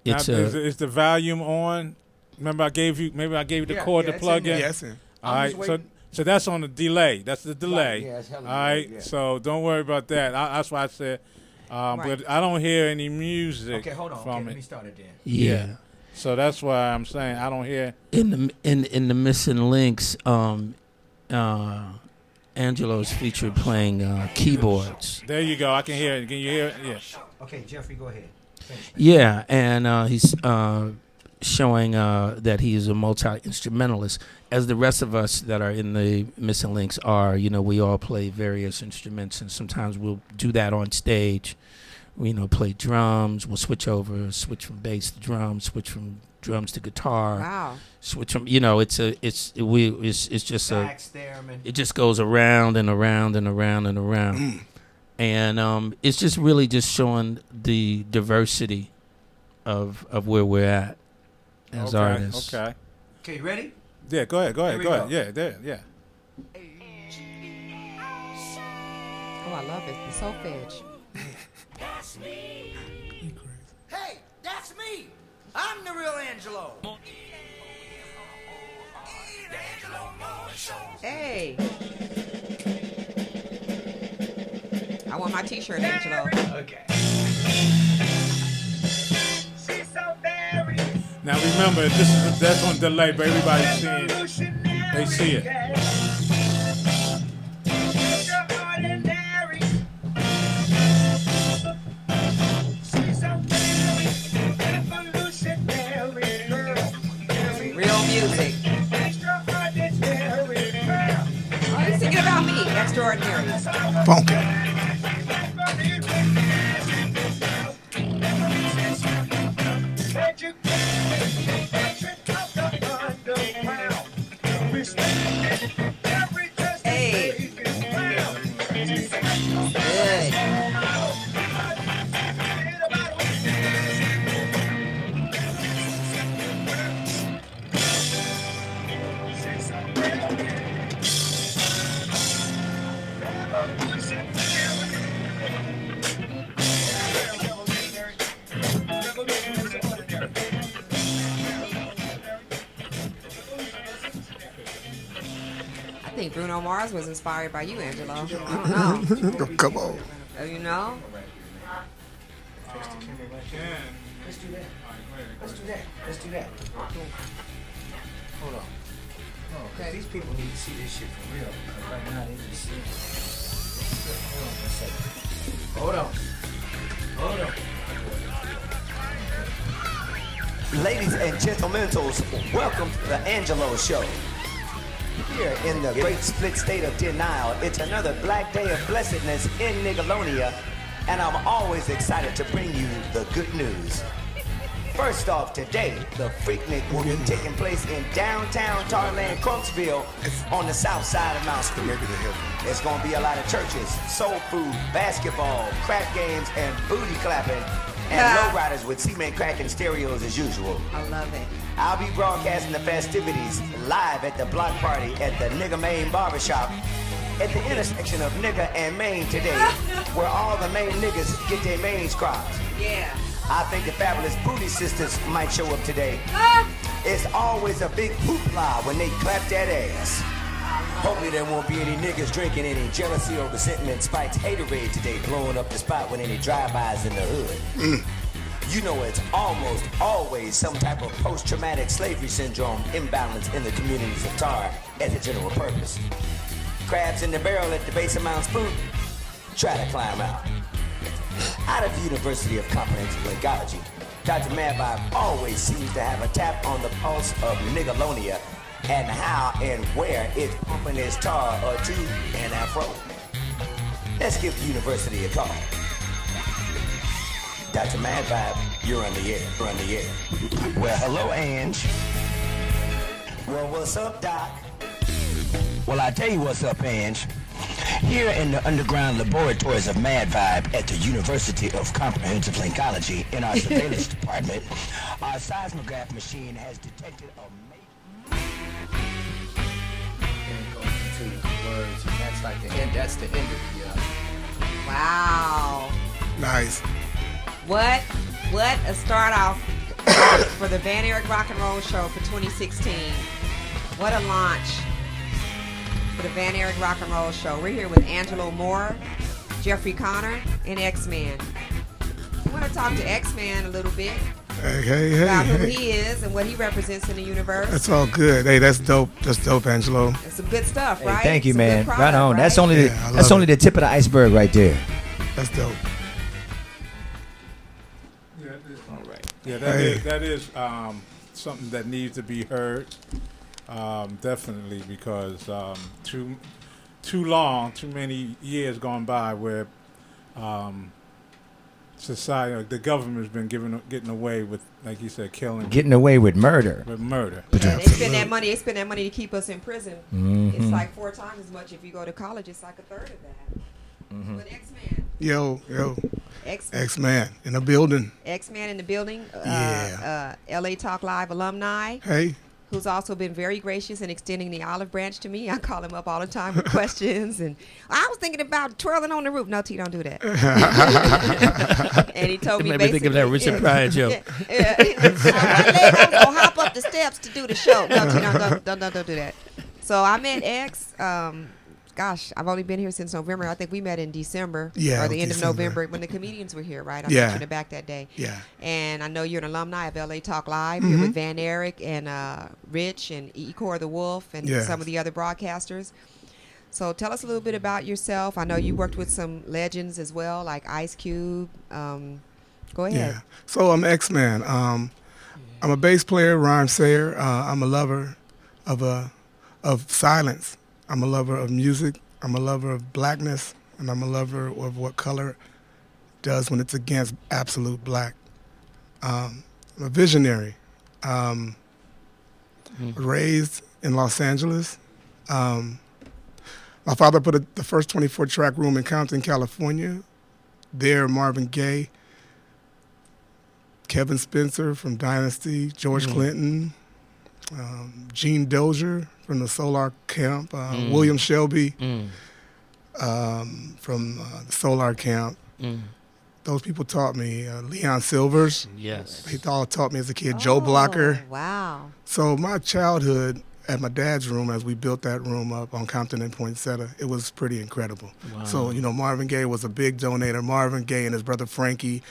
[SPEAKER 6] it's
[SPEAKER 2] now, is the volume on? Remember, I gave you the cord to plug in.
[SPEAKER 5] Yes, sir.
[SPEAKER 2] All right. So that's on the delay. That's the delay.
[SPEAKER 4] Yeah, it's hella
[SPEAKER 2] All right.
[SPEAKER 4] delayed, yeah.
[SPEAKER 2] So don't worry about that. That's why I said. But I don't hear any music
[SPEAKER 4] Okay, hold on. Okay,
[SPEAKER 2] from
[SPEAKER 4] let me
[SPEAKER 2] it.
[SPEAKER 4] start it then.
[SPEAKER 6] yeah.
[SPEAKER 2] So that's why I'm saying I don't hear.
[SPEAKER 6] In the missing links, Angelo's featured playing keyboards.
[SPEAKER 2] There you go. I can hear it. Can you hear it? Yeah.
[SPEAKER 4] Okay, Jeffrey, go ahead. Finish.
[SPEAKER 6] Yeah, and he's showing that he is a multi-instrumentalist, as the rest of us that are in the missing links are. You know, we all play various instruments, and sometimes we'll do that on stage. We, play drums. We'll switch from bass to drums, switch from drums to guitar,
[SPEAKER 3] Wow.
[SPEAKER 6] switch from. It's just a.
[SPEAKER 4] Max Theremin.
[SPEAKER 6] It just goes around and around and around and around. And it's just really just showing the diversity of where we're at as artists.
[SPEAKER 2] Okay.
[SPEAKER 4] Okay, you ready?
[SPEAKER 2] Yeah. Go ahead.
[SPEAKER 4] Here we go.
[SPEAKER 2] Yeah. There. Yeah.
[SPEAKER 3] Oh, I love it. The soul edge.
[SPEAKER 4] Hey, that's me. I'm the real Angelo.
[SPEAKER 3] Hey. I want my T-shirt, Angelo.
[SPEAKER 4] Okay.
[SPEAKER 2] Now remember, that's on delay, but everybody's seeing it. They see it.
[SPEAKER 3] Real music. Oh, he's singing about me. Extraordinary.
[SPEAKER 5] Funky.
[SPEAKER 3] Hey. Good. I think Bruno Mars was inspired by you, Angelo. I don't know.
[SPEAKER 5] Come on.
[SPEAKER 3] You know?
[SPEAKER 4] Let's do that. Let's do that. Hold on. No, 'cause these people need to see this shit for real. 'Cause right now they just see it. Hold on for a second. Hold on.
[SPEAKER 7] Ladies and gentlemen, welcome to the Angelo Show. Here in the great split state of denial, it's another black day of blessedness in Nigalonia, and I'm always excited to bring you the good news. First off, today, the Freaknik will be taking place in downtown Tarland, Crooksville, on the south side of Mount Street. There's going to be a lot of churches, soul food, basketball, crack games, and booty clapping, and lowriders with cement cracking stereos as usual.
[SPEAKER 3] I love it.
[SPEAKER 7] I'll be broadcasting the festivities live at the block party at the Nigga Main Barbershop at the intersection of nigga and Maine today, where all the Maine niggas get their mains crossed.
[SPEAKER 3] Yeah.
[SPEAKER 7] I think the Fabulous Booty Sisters might show up today. It's always a big hoopla when they clap that ass. Hopefully there won't be any niggas drinking any jealousy or resentment spiked haterade today, blowing up the spot with any drive-bys in the hood. You know it's almost always some type of post-traumatic slavery syndrome imbalance in the communities of Tar as a general purpose. Crabs in the barrel at the base of Mount Spook, try to climb out. Out of the University of Comprehensive Linkology, Dr. Mad Vibe always seems to have a tap on the pulse of Nigalonia and how and where it's pumping its tar or two and afro. Let's give the university a call. Dr. Mad Vibe, you're on the air, you're on the air. Well, hello, Ange. Well, what's up, Doc? Well, I tell you what's up, Ange. Here in the underground laboratories of Mad Vibe at the University of Comprehensive Linkology in our surveillance department, our seismograph machine has detected a major...
[SPEAKER 4] And it goes into words, and that's like the end. That's the end of the.
[SPEAKER 3] Wow.
[SPEAKER 5] Nice.
[SPEAKER 3] What a start off for the Van Eric Rock and Roll Show for 2016. What a launch for the Van Eric Rock and Roll Show. We're here with Angelo Moore, Jeffrey Connor, and X-Man. We want to talk to X-Man a little bit
[SPEAKER 5] Hey,
[SPEAKER 3] about who he is and what he represents in the universe.
[SPEAKER 5] That's all good. Hey, that's dope. That's dope, Angelo.
[SPEAKER 3] It's some good stuff,
[SPEAKER 4] Hey,
[SPEAKER 3] right?
[SPEAKER 4] thank you,
[SPEAKER 3] Some
[SPEAKER 4] man.
[SPEAKER 3] good product,
[SPEAKER 4] Right on. That's
[SPEAKER 3] right?
[SPEAKER 4] only
[SPEAKER 5] Yeah, I
[SPEAKER 4] that's
[SPEAKER 5] love
[SPEAKER 4] only
[SPEAKER 5] it.
[SPEAKER 4] the tip of the iceberg right there.
[SPEAKER 5] That's dope.
[SPEAKER 2] All right. Yeah, that is something that needs to be heard. Definitely, because too many years gone by where society, the government's been getting away with, like you said, killing,
[SPEAKER 4] Getting away with murder.
[SPEAKER 2] with murder.
[SPEAKER 3] Yeah, they spend that money. They spend that money to keep us in prison.
[SPEAKER 4] Mm-hmm.
[SPEAKER 3] It's like 4 times as much. If you go to college, it's like a third of that.
[SPEAKER 4] Mm-hmm.
[SPEAKER 3] But X-Man,
[SPEAKER 5] Yo,
[SPEAKER 3] X-Man,
[SPEAKER 5] X-Man in the building.
[SPEAKER 3] X-Man in the building.
[SPEAKER 5] Yeah.
[SPEAKER 3] LA Talk Live alumni,
[SPEAKER 5] Hey,
[SPEAKER 3] who's also been very gracious in extending the olive branch to me. I call him up all the time with questions, and I was thinking about twirling on the roof. No, T, don't do that. And he told
[SPEAKER 6] It
[SPEAKER 3] me
[SPEAKER 6] made me think of that Richard Pryor joke.
[SPEAKER 3] Yeah, I was gonna hop up the steps to do the show. No, T, don't do that. So I met X. Gosh, I've only been here since November. I think we met in December
[SPEAKER 5] Yeah,
[SPEAKER 3] or the end
[SPEAKER 5] December.
[SPEAKER 3] of November when the comedians were here, right? I
[SPEAKER 5] Yeah.
[SPEAKER 3] met you in the back that day.
[SPEAKER 5] yeah.
[SPEAKER 3] And I know you're an alumni of LA Talk Live. You're with Van Eric and Rich and Ecor the Wolf and
[SPEAKER 5] Yes.
[SPEAKER 3] some of the other broadcasters. So tell us a little bit about yourself. I know you worked with some legends as well, like Ice Cube. Go ahead.
[SPEAKER 5] Yeah. So I'm X-Man. I'm a bass player, rhyme sayer. I'm a lover of silence. I'm a lover of music. I'm a lover of blackness, and I'm a lover of what color does when it's against absolute black. I'm a visionary. Raised in Los Angeles. My father put the first 24-track room in Compton, California. There, Marvin Gaye, Kevin Spencer from Dynasty, George Clinton, Gene Dozier from the Solar Camp, William Shelby from the Solar Camp. Those people taught me. Leon Silvers,
[SPEAKER 6] Yes.
[SPEAKER 5] he all taught me as a kid. Joe Blocker.
[SPEAKER 3] Wow.
[SPEAKER 5] So my childhood at my dad's room, as we built that room up on Compton and Poinsettia, it was pretty incredible.
[SPEAKER 6] Wow.
[SPEAKER 5] So, Marvin Gaye was a big donator. Marvin Gaye and his brother Frankie,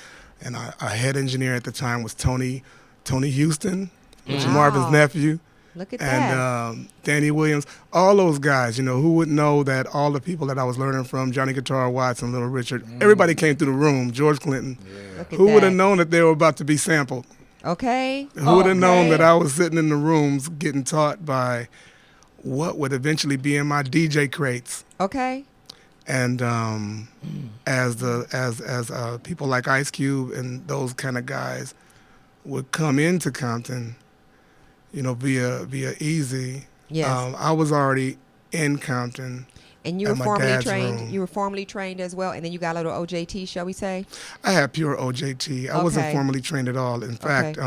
[SPEAKER 5] and our head engineer at the time was Tony Houston, which is
[SPEAKER 3] Wow.
[SPEAKER 5] Marvin's nephew,
[SPEAKER 3] Look at that.
[SPEAKER 5] and Danny Williams. All those guys, who would know that all the people that I was learning from, Johnny Guitar Watts and Little Richard, everybody came through the room, George Clinton.
[SPEAKER 3] Look at
[SPEAKER 5] Who would
[SPEAKER 3] that.
[SPEAKER 5] have known that they were about to be sampled?
[SPEAKER 3] Okay.
[SPEAKER 5] Who would have known
[SPEAKER 3] Okay.
[SPEAKER 5] that I was sitting in the rooms getting taught by what would eventually be in my DJ crates?
[SPEAKER 3] Okay.
[SPEAKER 5] And as people like Ice Cube and those kind of guys would come into Compton, via Easy.
[SPEAKER 3] Yes.
[SPEAKER 5] I was already in Compton.
[SPEAKER 3] And you
[SPEAKER 5] at
[SPEAKER 3] were
[SPEAKER 5] my
[SPEAKER 3] formally
[SPEAKER 5] dad's
[SPEAKER 3] trained.
[SPEAKER 5] room.
[SPEAKER 3] You were formally trained as well, and then you got a little OJT, shall we say?
[SPEAKER 5] I had pure OJT. I wasn't
[SPEAKER 3] Okay.
[SPEAKER 5] formally trained at all. In fact,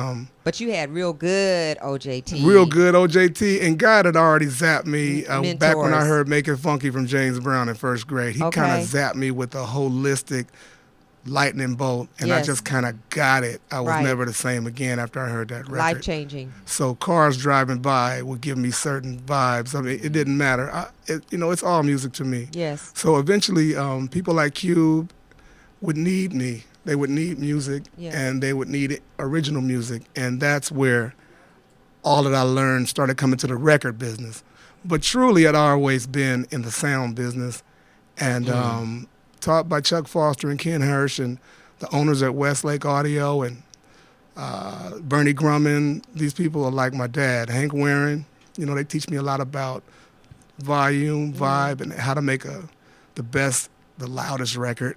[SPEAKER 3] But you had real good OJT.
[SPEAKER 5] real good OJT. And God had already zapped me back when I
[SPEAKER 3] Mentors.
[SPEAKER 5] heard Make It Funky from James Brown in first grade. He
[SPEAKER 3] Okay.
[SPEAKER 5] kind of zapped me with a holistic lightning bolt, and I
[SPEAKER 3] Yes.
[SPEAKER 5] just kind of got it. I was
[SPEAKER 3] Right.
[SPEAKER 5] never the same again after I heard that record.
[SPEAKER 3] Life changing.
[SPEAKER 5] So cars driving by would give me certain vibes. I mean, it didn't matter. It's all music to me.
[SPEAKER 3] Yes.
[SPEAKER 5] So eventually, people like Cube would need me. They would need music,
[SPEAKER 3] Yeah.
[SPEAKER 5] and they would need original music, and that's where all that I learned started coming to the record business. But truly, I'd always been in the sound business, and taught by Chuck Foster and Ken Hirsch and the owners at Westlake Audio and Bernie Grumman. These people are like my dad. Hank Warren, they teach me a lot about volume, vibe, and how to make the best, the loudest record.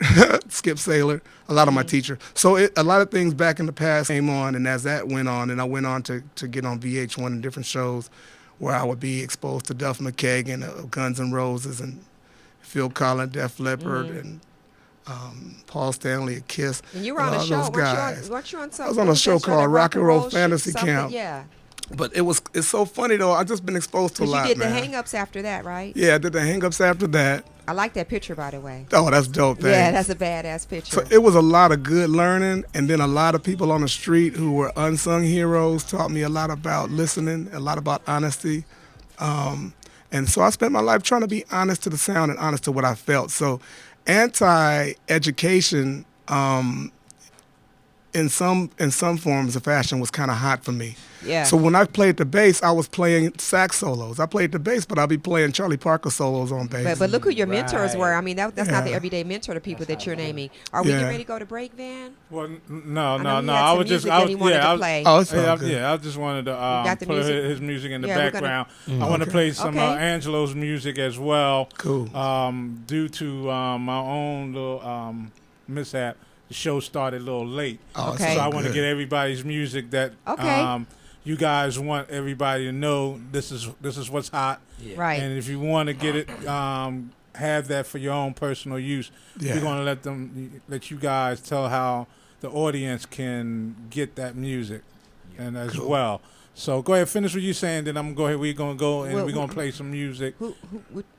[SPEAKER 5] Skip Saylor, a lot of my teacher. So a lot of things back in the past came on, and as that went on, and I went on to get on VH1 and different shows where I would be exposed to Duff McKagan of Guns N' Roses and Phil Collins, Def Leppard, and Paul Stanley of Kiss.
[SPEAKER 3] And you were on a
[SPEAKER 5] all
[SPEAKER 3] show.
[SPEAKER 5] those guys.
[SPEAKER 3] Weren't you on something?
[SPEAKER 5] I was on a show
[SPEAKER 3] that
[SPEAKER 5] called
[SPEAKER 3] that
[SPEAKER 5] Rock and Roll
[SPEAKER 3] shit,
[SPEAKER 5] Fantasy
[SPEAKER 3] something?
[SPEAKER 5] Camp.
[SPEAKER 3] Yeah.
[SPEAKER 5] But it's so funny though. I've just been exposed to a
[SPEAKER 3] Because
[SPEAKER 5] lot,
[SPEAKER 3] you did
[SPEAKER 5] man.
[SPEAKER 3] the hang-ups after that, right?
[SPEAKER 5] Yeah, I did the hang-ups after that.
[SPEAKER 3] I like that picture, by the way.
[SPEAKER 5] Oh, that's dope. Thanks.
[SPEAKER 3] Yeah, that's a badass picture.
[SPEAKER 5] So it was a lot of good learning, and then a lot of people on the street who were unsung heroes taught me a lot about listening, a lot about honesty. And so I spent my life trying to be honest to the sound and honest to what I felt. So anti-education in some forms of fashion was kind of hot for me.
[SPEAKER 3] Yeah.
[SPEAKER 5] So when I played the bass, I was playing sax solos. I played the bass, but I'll be playing Charlie Parker solos on bass.
[SPEAKER 3] But look who your mentors were.
[SPEAKER 6] Right.
[SPEAKER 3] I mean, that's not the
[SPEAKER 5] Yeah.
[SPEAKER 3] everyday mentor to people that you're naming. Are we
[SPEAKER 5] Yeah.
[SPEAKER 3] getting ready to go to break, Van?
[SPEAKER 2] Well,
[SPEAKER 3] know
[SPEAKER 2] no.
[SPEAKER 3] he had
[SPEAKER 2] I
[SPEAKER 3] some
[SPEAKER 2] was just,
[SPEAKER 3] music
[SPEAKER 2] I
[SPEAKER 3] that
[SPEAKER 2] was,
[SPEAKER 3] he wanted
[SPEAKER 2] yeah,
[SPEAKER 3] to
[SPEAKER 2] I was,
[SPEAKER 3] play.
[SPEAKER 5] Oh, it's all good.
[SPEAKER 2] I just wanted to
[SPEAKER 3] got the
[SPEAKER 2] put
[SPEAKER 3] music?
[SPEAKER 2] his music in the
[SPEAKER 3] Yeah, we're gonna-
[SPEAKER 2] background. I want to play some
[SPEAKER 3] Okay.
[SPEAKER 2] Angelo's music as well.
[SPEAKER 5] Cool.
[SPEAKER 2] Due to my own little mishap, the show started a little late.
[SPEAKER 5] Oh,
[SPEAKER 3] Okay.
[SPEAKER 2] So I want to
[SPEAKER 5] good.
[SPEAKER 2] get everybody's music that
[SPEAKER 3] Okay.
[SPEAKER 2] you guys want everybody to know this is what's hot.
[SPEAKER 3] Right.
[SPEAKER 2] And if you want to get it, have that for your own personal use.
[SPEAKER 5] Yeah.
[SPEAKER 2] We're gonna let you guys tell how the audience can get that music, and as well. So go ahead, finish what you're saying. Then I'm gonna go ahead. We're gonna go and
[SPEAKER 3] Well,
[SPEAKER 2] we're gonna play some music.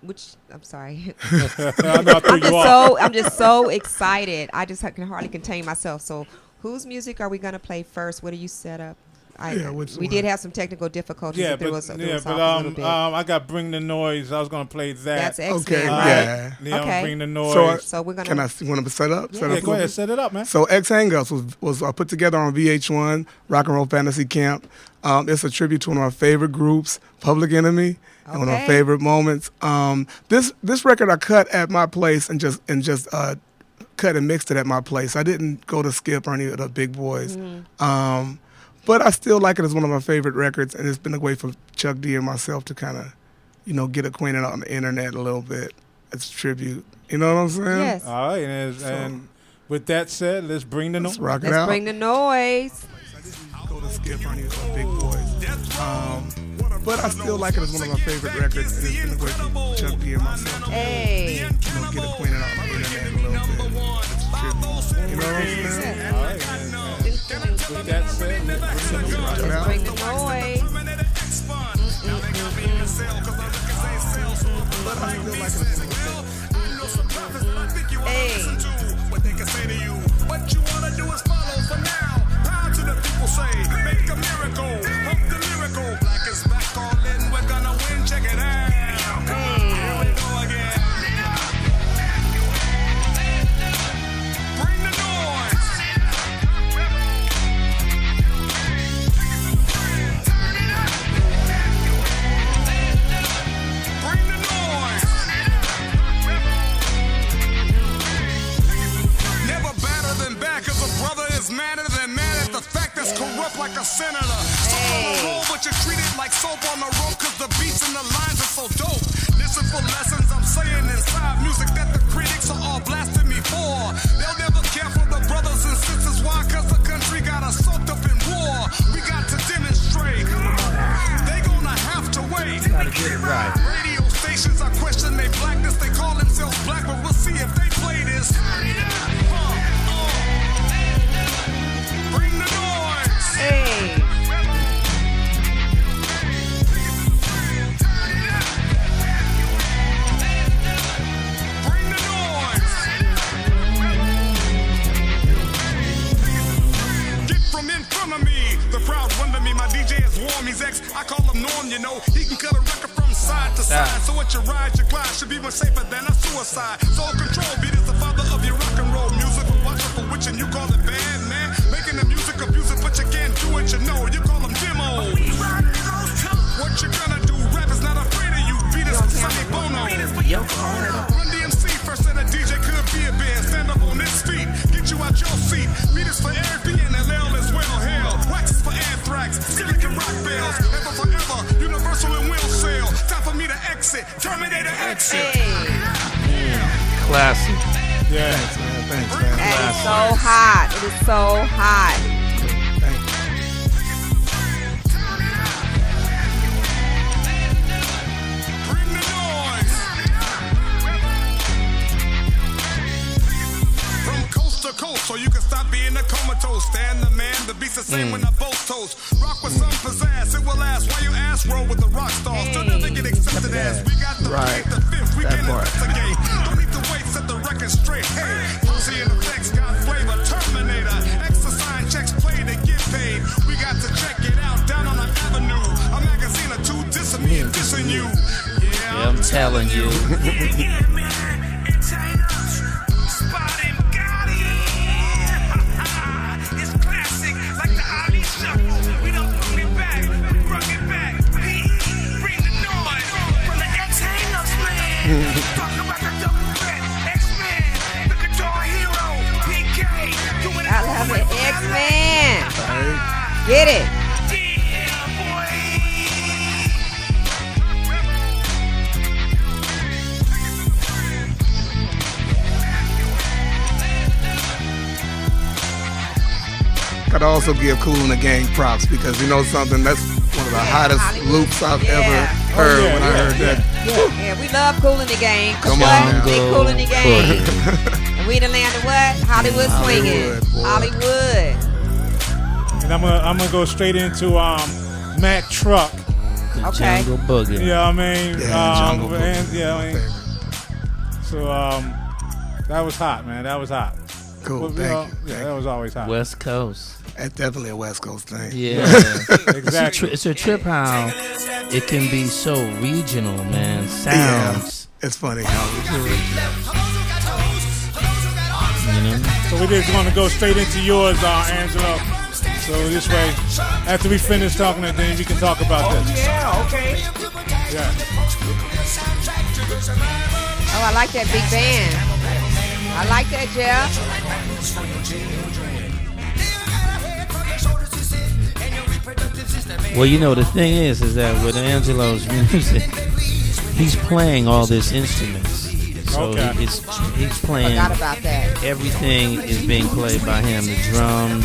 [SPEAKER 3] Which I'm sorry.
[SPEAKER 2] I know I threw you off.
[SPEAKER 3] I'm just so excited. I just can hardly contain myself. So, whose music are we gonna play first? What do you set up? We did have some technical difficulties.
[SPEAKER 2] Yeah,
[SPEAKER 3] that threw
[SPEAKER 2] but
[SPEAKER 3] us off a little bit.
[SPEAKER 2] I got Bring the Noise. I was gonna play that.
[SPEAKER 3] That's X-Men,
[SPEAKER 5] Okay,
[SPEAKER 3] right?
[SPEAKER 5] yeah.
[SPEAKER 2] Yeah,
[SPEAKER 3] Okay.
[SPEAKER 2] Bring the Noise.
[SPEAKER 5] So,
[SPEAKER 3] So we're gonna.
[SPEAKER 5] Can I want to set up?
[SPEAKER 3] Yeah.
[SPEAKER 5] Set
[SPEAKER 2] yeah,
[SPEAKER 5] up
[SPEAKER 2] go
[SPEAKER 5] a
[SPEAKER 2] ahead,
[SPEAKER 5] little
[SPEAKER 2] set it up, man.
[SPEAKER 5] bit? So X Hangouts was put together on VH1, Rock and Roll Fantasy Camp. It's a tribute to one of my favorite groups, Public Enemy, and one of my
[SPEAKER 3] Okay.
[SPEAKER 5] favorite moments. This record I cut at my place and just cut and mixed it at my place. I didn't go to Skip or any of the big boys.
[SPEAKER 3] Mm-hmm.
[SPEAKER 5] But I still like it as one of my favorite records, and it's been a way for Chuck D and myself to kind of, get acquainted on the internet a little bit. It's a tribute. You know what I'm saying?
[SPEAKER 3] Yes.
[SPEAKER 2] All right, and with that said, let's bring the
[SPEAKER 5] Let's
[SPEAKER 2] noise.
[SPEAKER 5] rock it
[SPEAKER 3] Let's
[SPEAKER 5] out.
[SPEAKER 3] bring the noise.
[SPEAKER 5] I didn't go to Skip or any of the big boys. But I still like it as one of my favorite records, and it's been a way for Chuck D and myself to
[SPEAKER 3] Hey.
[SPEAKER 5] get acquainted on the internet a little bit. It's a tribute. You know what I'm saying?
[SPEAKER 2] All right, and with that said, let's bring the noise.
[SPEAKER 5] Rock it out.
[SPEAKER 3] Bring the noise.
[SPEAKER 5] But I still like it as one of my favorite.
[SPEAKER 3] Hey.
[SPEAKER 8] What they can say to you. What you wanna do is follow for now. Power to the people say, make a miracle. Hope the lyrical. Black is back all in, we're gonna win, check it out. Here we go again. Bring the noise. Bring the noise. Never better than bad, cause a brother is madder than mad at the fact that's corrupt like a senator. Soap on the roll, but you treat it like soap on the rope, cause the beats and the lines are so dope. Listen for lessons I'm saying inside music that the critics are all blasting me for. They'll never care for the brothers and sisters, why? Cause the country got us soaked up in war. We got to demonstrate. They gonna have to wait.
[SPEAKER 4] Gotta get it right.
[SPEAKER 8] Radio stations, I question their blackness, they I call him Norm, you know. He can cut a record from side to side. So what you ride, your glide should be more safer than a suicide. Soul Control beat is the father of your rock and roll music. Watching for which and you call it bad, man. Making the music abusive, but you can't do it, you know. You call them demos. What you gonna do? Rap is not afraid of you. Beat is for Sonny Bono. Run DMC first and a DJ could be a band. Stand up on his feet, get you out your seat. Beat is for Eric B and LL as well. Hell, wax is for Anthrax, Silicon Rock bells. Ever forever, Universal and will sail. Time for me to exit, Terminator exit.
[SPEAKER 6] Classic.
[SPEAKER 2] Yeah.
[SPEAKER 5] Thanks, man.
[SPEAKER 3] That is so hot. It is so hot.
[SPEAKER 8] Bring the noise. From coast to coast, so you can stop being a comatose. Stand the man, the beat's the same when I both toast. Rock with some pizzazz, it will last. Why you ass roll with the rock stars? Still never get accepted as. We got the
[SPEAKER 9] Right.
[SPEAKER 8] the fifth, we
[SPEAKER 9] That
[SPEAKER 8] can
[SPEAKER 9] part.
[SPEAKER 8] investigate. Don't need to wait, set the record straight. Hey, Posse and effects got flavor. Terminator, exercise checks play to get paid. We got to check it out down on the avenue. A magazine or two dissing me and dissing you.
[SPEAKER 6] Yeah, I'm telling you.
[SPEAKER 3] I love it. X-Man. Get it.
[SPEAKER 5] Gotta also give Kool and the Gang props because you know something, that's one of the hottest
[SPEAKER 3] Hollywood.
[SPEAKER 5] loops I've
[SPEAKER 3] Yeah.
[SPEAKER 5] ever heard when I heard that.
[SPEAKER 3] Yeah, we love Kool in the Gang.
[SPEAKER 5] Come
[SPEAKER 3] What?
[SPEAKER 5] on now.
[SPEAKER 3] Big Kool in the Gang. And we the land of what? Hollywood swinging.
[SPEAKER 5] Hollywood, boy.
[SPEAKER 3] Hollywood.
[SPEAKER 2] And I'm gonna go straight into Mac Truck.
[SPEAKER 3] Okay.
[SPEAKER 6] Jungle Boogie.
[SPEAKER 2] Yeah, I mean,
[SPEAKER 5] Yeah, Jungle Book.
[SPEAKER 2] yeah, I mean,
[SPEAKER 5] Favorite.
[SPEAKER 2] so that was hot, man. That was hot.
[SPEAKER 5] Cool,
[SPEAKER 2] Well,
[SPEAKER 5] thank you.
[SPEAKER 2] Yeah, that was always hot.
[SPEAKER 6] West Coast.
[SPEAKER 5] That's definitely a West Coast thing.
[SPEAKER 6] Yeah.
[SPEAKER 2] Exactly.
[SPEAKER 6] It's a trip how it can be so regional, man. Sounds.
[SPEAKER 5] It's funny how
[SPEAKER 6] You know?
[SPEAKER 2] So we're just gonna go straight into yours, Angelo. So this way, after we finish talking, then we can talk about this.
[SPEAKER 4] Yeah, okay.
[SPEAKER 2] Yeah.
[SPEAKER 3] Oh, I like that big band. I like that, Jeff.
[SPEAKER 6] Well, you know, the thing is that with Angelo's music, he's playing all these instruments. So
[SPEAKER 2] Okay.
[SPEAKER 6] he's playing.
[SPEAKER 3] Forgot about that.
[SPEAKER 6] Everything is being played by him. The drums.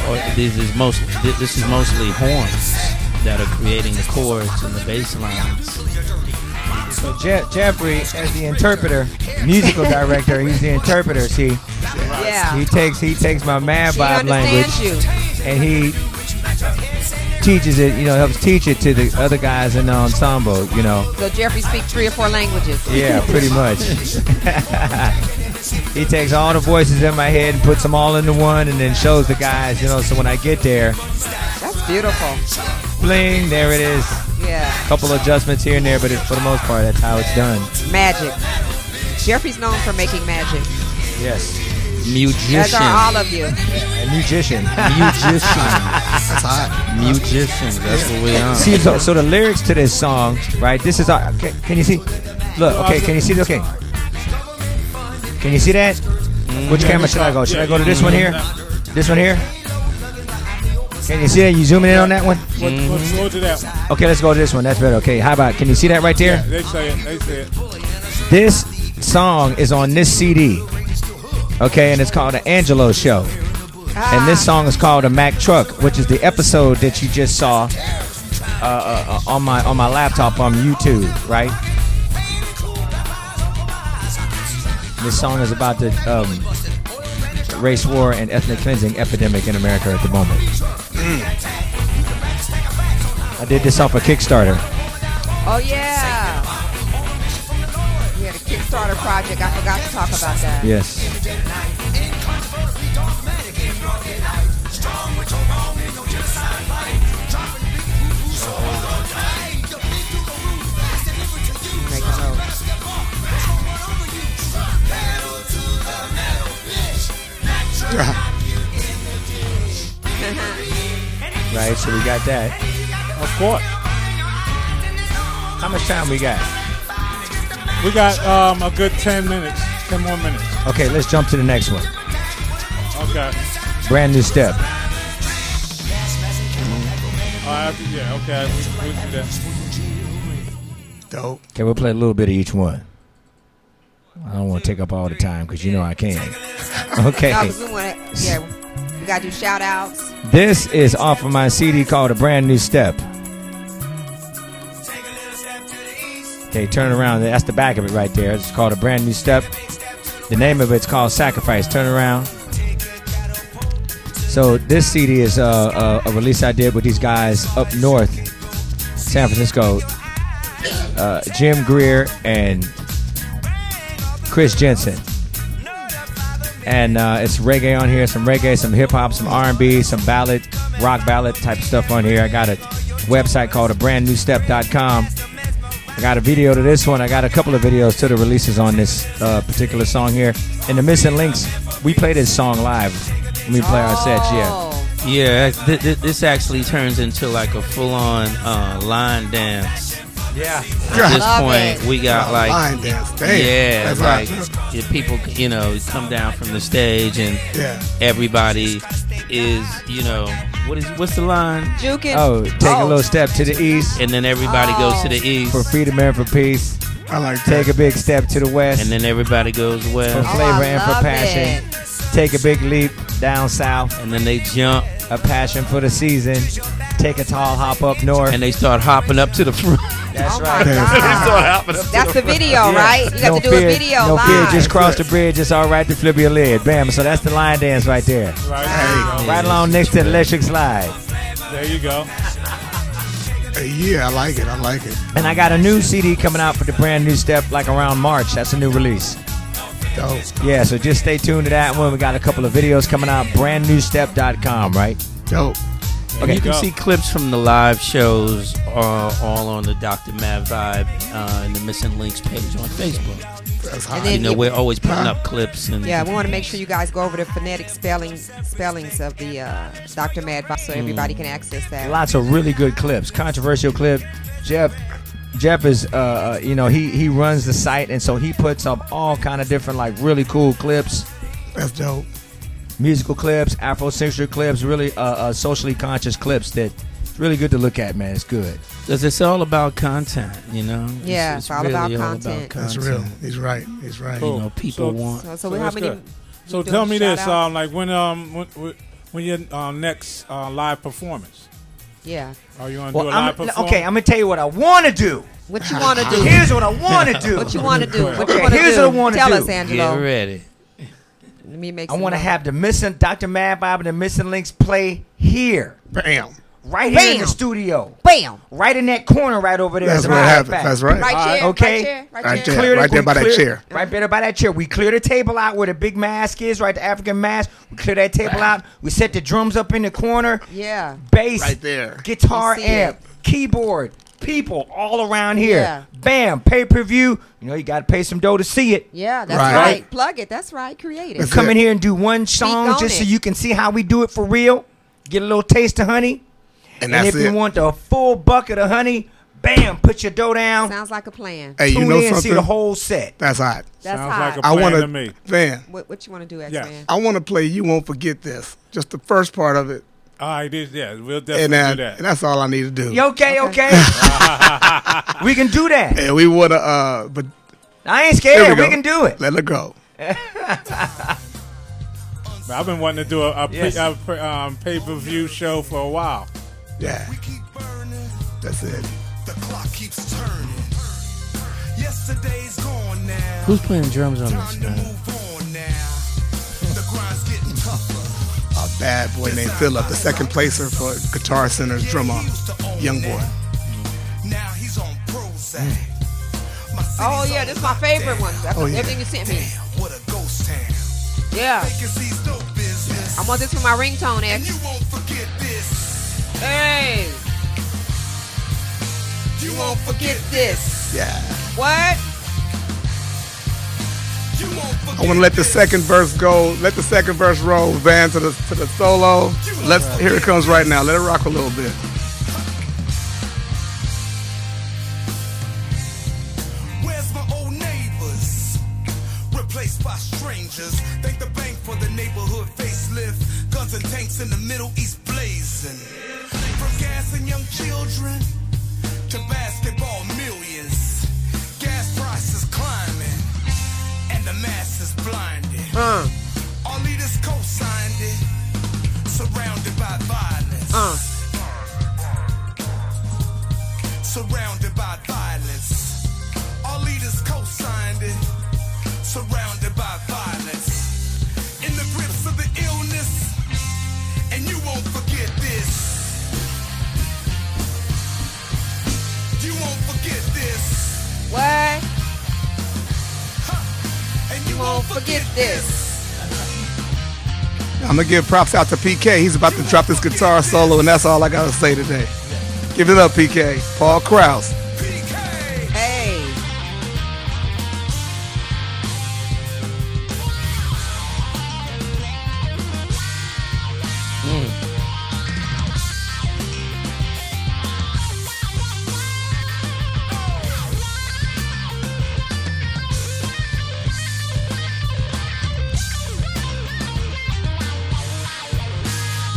[SPEAKER 6] Or this is mostly horns that are creating the chords and the bass lines.
[SPEAKER 4] So Jeffrey, as the interpreter, musical director, he's the interpreter. See,
[SPEAKER 3] Yeah.
[SPEAKER 4] he takes my Mad
[SPEAKER 3] She
[SPEAKER 4] Vibe language
[SPEAKER 3] understands you.
[SPEAKER 4] and he teaches it. Helps teach it to the other guys in the ensemble.
[SPEAKER 3] So Jeffrey speaks 3 or 4 languages.
[SPEAKER 4] Yeah, pretty much. He takes all the voices in my head and puts them all into one, and then shows the guys. So when I get there,
[SPEAKER 3] That's beautiful.
[SPEAKER 4] bling, there it is.
[SPEAKER 3] Yeah.
[SPEAKER 4] Couple adjustments here and there, but for the most part, that's how it's done.
[SPEAKER 3] Magic. Jeffrey's known for making magic.
[SPEAKER 4] Yes,
[SPEAKER 6] Musician.
[SPEAKER 3] As are all of you.
[SPEAKER 4] a musician.
[SPEAKER 6] Musician.
[SPEAKER 5] that's hot.
[SPEAKER 6] Musician. That's what we are.
[SPEAKER 4] See, so the lyrics to this song, right? This is our. Can you see? Look, okay. Can you see? Okay. Can you see that? Which camera should I go? Should I go to this one here? This one here? Can you see that? You zooming in on that one?
[SPEAKER 2] Let's go to that one.
[SPEAKER 4] Okay, let's go to this one. That's better. Okay, how about? Can you see that right there?
[SPEAKER 2] They say it. They say it.
[SPEAKER 4] This song is on this CD. Okay, and it's called The Angelo Show. And this song is called A Mack Truck, which is the episode that you just saw on my laptop on YouTube, right? This song is about the race war and ethnic cleansing epidemic in America at the moment. I did this off a Kickstarter.
[SPEAKER 3] Oh, yeah. We had a Kickstarter project. I forgot to talk about that.
[SPEAKER 4] Yes. Right, so we got that.
[SPEAKER 2] Of course.
[SPEAKER 4] How much time we got?
[SPEAKER 2] We got a good 10 minutes, 10 more minutes.
[SPEAKER 4] Okay, let's jump to the next one.
[SPEAKER 2] Okay.
[SPEAKER 4] Brand new step.
[SPEAKER 2] Yeah, okay. We do that.
[SPEAKER 5] Dope.
[SPEAKER 4] Okay, we'll play a little bit of each one. I don't want to take up all the time because you know I can. Okay.
[SPEAKER 3] No, 'cause we want to, yeah, we got to do shout outs.
[SPEAKER 4] This is off of my CD called A Brand New Step. Okay, turn around. That's the back of it right there. It's called A Brand New Step. The name of it's called Sacrifice. Turn around. So this CD is a release I did with these guys up north, San Francisco. Jim Greer and Chris Jensen. And it's reggae on here, some reggae, some hip-hop, some R&B, some ballad, rock ballad type stuff on here. I got a website called abrandnewstep.com. I got a video to this one. I got a couple of videos to the releases on this particular song here. And the missing links, we play this song live when we play our sets, yeah.
[SPEAKER 6] Yeah, this actually turns into like a full-on line dance.
[SPEAKER 4] Yeah.
[SPEAKER 6] At this
[SPEAKER 3] Love
[SPEAKER 6] point,
[SPEAKER 3] it.
[SPEAKER 6] we got like,
[SPEAKER 5] Line dance. Damn.
[SPEAKER 6] yeah,
[SPEAKER 5] That's
[SPEAKER 6] like
[SPEAKER 5] hot.
[SPEAKER 6] if people, come down from the stage and
[SPEAKER 5] Yeah.
[SPEAKER 6] everybody is, what's the line?
[SPEAKER 3] Jukin.
[SPEAKER 4] Oh, take a little step to the east
[SPEAKER 6] And then everybody goes to the east,
[SPEAKER 4] for freedom and for peace.
[SPEAKER 5] I like that.
[SPEAKER 4] Take a big step to the west
[SPEAKER 6] and then everybody goes
[SPEAKER 4] for
[SPEAKER 6] west,
[SPEAKER 4] flavor
[SPEAKER 3] I
[SPEAKER 4] and for
[SPEAKER 3] love
[SPEAKER 4] passion. Take a big leap down south.
[SPEAKER 6] and then they jump
[SPEAKER 4] A passion for the season. Take a tall hop up north.
[SPEAKER 6] and they start hopping up to the front.
[SPEAKER 4] That's
[SPEAKER 3] Oh
[SPEAKER 4] right.
[SPEAKER 3] my God.
[SPEAKER 6] hopping up
[SPEAKER 3] That's the video,
[SPEAKER 4] Yeah.
[SPEAKER 3] right? You got
[SPEAKER 4] No
[SPEAKER 3] to do
[SPEAKER 4] fear,
[SPEAKER 3] a video
[SPEAKER 4] no
[SPEAKER 3] live.
[SPEAKER 4] fear. Just cross the bridge. It's all right to flip your lid. Bam. So that's the line dance right there.
[SPEAKER 2] Right.
[SPEAKER 3] Wow.
[SPEAKER 4] Right along next to the electric slide.
[SPEAKER 2] There you go.
[SPEAKER 5] Yeah, I like it. I like it.
[SPEAKER 4] And I got a new CD coming out for the Brand New Step like around March. That's a new release.
[SPEAKER 5] Dope.
[SPEAKER 4] Yeah, so just stay tuned to that one. We got a couple of videos coming out. Brandnewstep.com, right?
[SPEAKER 5] Dope.
[SPEAKER 6] And you can
[SPEAKER 2] go.
[SPEAKER 6] see clips from the live shows all on the Dr. Mav Vibe and the Missing Links page on Facebook.
[SPEAKER 5] That's hot.
[SPEAKER 3] And then
[SPEAKER 6] We're always putting up clips. And
[SPEAKER 3] Yeah, we want to make sure you guys go over the phonetic spellings of the Dr. Mad Vibe so everybody can access that.
[SPEAKER 4] Lots of really good clips. Controversial clip. Jeff is, he runs the site, and so he puts up all kind of different, like, really cool clips.
[SPEAKER 5] That's dope.
[SPEAKER 4] Musical clips, Afrocentric clips, really socially conscious clips that it's really good to look at, man. It's good.
[SPEAKER 6] because it's all about content,
[SPEAKER 3] Yeah, it's all about content.
[SPEAKER 5] That's real. He's right. He's right.
[SPEAKER 6] People want.
[SPEAKER 3] So how
[SPEAKER 2] that's
[SPEAKER 3] many?
[SPEAKER 2] good. So
[SPEAKER 3] you doing
[SPEAKER 2] tell me this,
[SPEAKER 3] shout-outs?
[SPEAKER 2] like when your next live performance?
[SPEAKER 3] Yeah.
[SPEAKER 2] Are you gonna do a live performance?
[SPEAKER 4] I'm gonna tell you what I want to do.
[SPEAKER 3] What you want to do?
[SPEAKER 4] Here's what I want to do.
[SPEAKER 3] What you want to do? What
[SPEAKER 4] Okay,
[SPEAKER 3] you want to
[SPEAKER 4] here's
[SPEAKER 3] do?
[SPEAKER 4] what I wanna
[SPEAKER 3] Tell
[SPEAKER 4] do.
[SPEAKER 3] us, Angelo.
[SPEAKER 6] Get ready.
[SPEAKER 3] Let me make.
[SPEAKER 4] I
[SPEAKER 3] some
[SPEAKER 4] want to
[SPEAKER 3] notes.
[SPEAKER 4] have the missing Dr. Mad Vibe and the Missing Links play here,
[SPEAKER 5] Bam.
[SPEAKER 4] right here in the
[SPEAKER 3] Bam.
[SPEAKER 4] studio,
[SPEAKER 3] Bam.
[SPEAKER 4] right in that corner, right over there.
[SPEAKER 5] That's
[SPEAKER 4] as a
[SPEAKER 5] where it
[SPEAKER 4] matter of
[SPEAKER 5] happens.
[SPEAKER 4] fact.
[SPEAKER 5] That's right.
[SPEAKER 3] Right chair.
[SPEAKER 4] okay.
[SPEAKER 3] Right chair. Right
[SPEAKER 5] Right
[SPEAKER 3] chair.
[SPEAKER 5] there. Right there by that chair.
[SPEAKER 4] Right there by that chair. We clear the table out where the big mask is, right? The African mask. We clear that table out. We set the drums up in the corner.
[SPEAKER 3] Yeah.
[SPEAKER 4] Bass,
[SPEAKER 5] Right there.
[SPEAKER 4] guitar
[SPEAKER 3] You see
[SPEAKER 4] amp, keyboard, people all around here.
[SPEAKER 3] Yeah.
[SPEAKER 4] Bam, pay-per-view. You got to pay some dough to see it.
[SPEAKER 3] Yeah, that's
[SPEAKER 5] Right.
[SPEAKER 3] right. Plug it. That's right. Create it.
[SPEAKER 5] That's
[SPEAKER 4] Come
[SPEAKER 5] it.
[SPEAKER 4] in here and do one song
[SPEAKER 3] on
[SPEAKER 4] just so
[SPEAKER 3] it.
[SPEAKER 4] you can see how we do it for real. Get a little taste of honey.
[SPEAKER 5] And
[SPEAKER 4] And
[SPEAKER 5] that's
[SPEAKER 4] if
[SPEAKER 5] it.
[SPEAKER 4] you want the full bucket of honey, bam, put your dough down.
[SPEAKER 3] Sounds like a plan.
[SPEAKER 5] Hey, you
[SPEAKER 4] Tune
[SPEAKER 5] know
[SPEAKER 4] in and see
[SPEAKER 5] something?
[SPEAKER 4] the whole set.
[SPEAKER 5] That's hot.
[SPEAKER 3] That's
[SPEAKER 2] Sounds
[SPEAKER 3] hot.
[SPEAKER 2] like a
[SPEAKER 5] I
[SPEAKER 2] plan
[SPEAKER 5] want
[SPEAKER 2] to me.
[SPEAKER 5] man.
[SPEAKER 3] What you want to do,
[SPEAKER 2] Yeah.
[SPEAKER 3] X-Man?
[SPEAKER 5] I want to play You Won't Forget This. Just the first part of it.
[SPEAKER 2] All right, yeah, we'll
[SPEAKER 5] And,
[SPEAKER 2] definitely do that.
[SPEAKER 5] and that's all I need to do.
[SPEAKER 4] You okay? We can do that.
[SPEAKER 5] And we would have, but
[SPEAKER 4] I ain't
[SPEAKER 5] here
[SPEAKER 4] scared.
[SPEAKER 5] we
[SPEAKER 4] We
[SPEAKER 5] go.
[SPEAKER 4] can do it.
[SPEAKER 5] Let it go.
[SPEAKER 2] I've been wanting to do a
[SPEAKER 4] Yes.
[SPEAKER 2] pay-per-view show for a while.
[SPEAKER 5] Yeah. That's it.
[SPEAKER 8] The clock keeps turning. Yesterday's gone now.
[SPEAKER 6] Who's playing drums on this,
[SPEAKER 8] Time to
[SPEAKER 6] man?
[SPEAKER 8] move on now. The grind's getting tougher.
[SPEAKER 5] A bad boy named Philip, the second placer for Guitar Center's drummer, Young Boy.
[SPEAKER 8] Now he's on Prozac. My
[SPEAKER 3] Oh
[SPEAKER 8] city's
[SPEAKER 3] yeah,
[SPEAKER 8] on
[SPEAKER 3] this is my favorite one. That's
[SPEAKER 5] Oh, yeah.
[SPEAKER 3] everything you sent me.
[SPEAKER 8] Damn, what a ghost town.
[SPEAKER 3] Yeah.
[SPEAKER 8] Vacancies, no business.
[SPEAKER 3] I want this for my ringtone,
[SPEAKER 8] And
[SPEAKER 3] X.
[SPEAKER 8] you won't forget this.
[SPEAKER 3] Hey,
[SPEAKER 8] You won't forget
[SPEAKER 3] get this.
[SPEAKER 5] Yeah.
[SPEAKER 3] What?
[SPEAKER 5] I want to let the second verse go. Let the second verse roll. Van to the solo. Here it comes right now. Let it rock a little bit.
[SPEAKER 8] Where's my old neighbors? Replaced by strangers. Thank the bank for the neighborhood facelift. Guns and tanks in the Middle East blazing. From gassing young children to basketball millions. Gas prices climbing and the masses blinded. Our leaders co-signed it. Surrounded by violence. Surrounded by violence. Our leaders co-signed it. Surrounded by violence. In the grips of the illness. And you won't forget this. You won't forget this.
[SPEAKER 3] What?
[SPEAKER 8] And you
[SPEAKER 3] Won't forget this.
[SPEAKER 5] I'm going to give props out to PK. He's about to drop this guitar solo, and that's all I got to say today. Give it up, PK. Paul Krause.
[SPEAKER 8] PK.
[SPEAKER 3] Hey.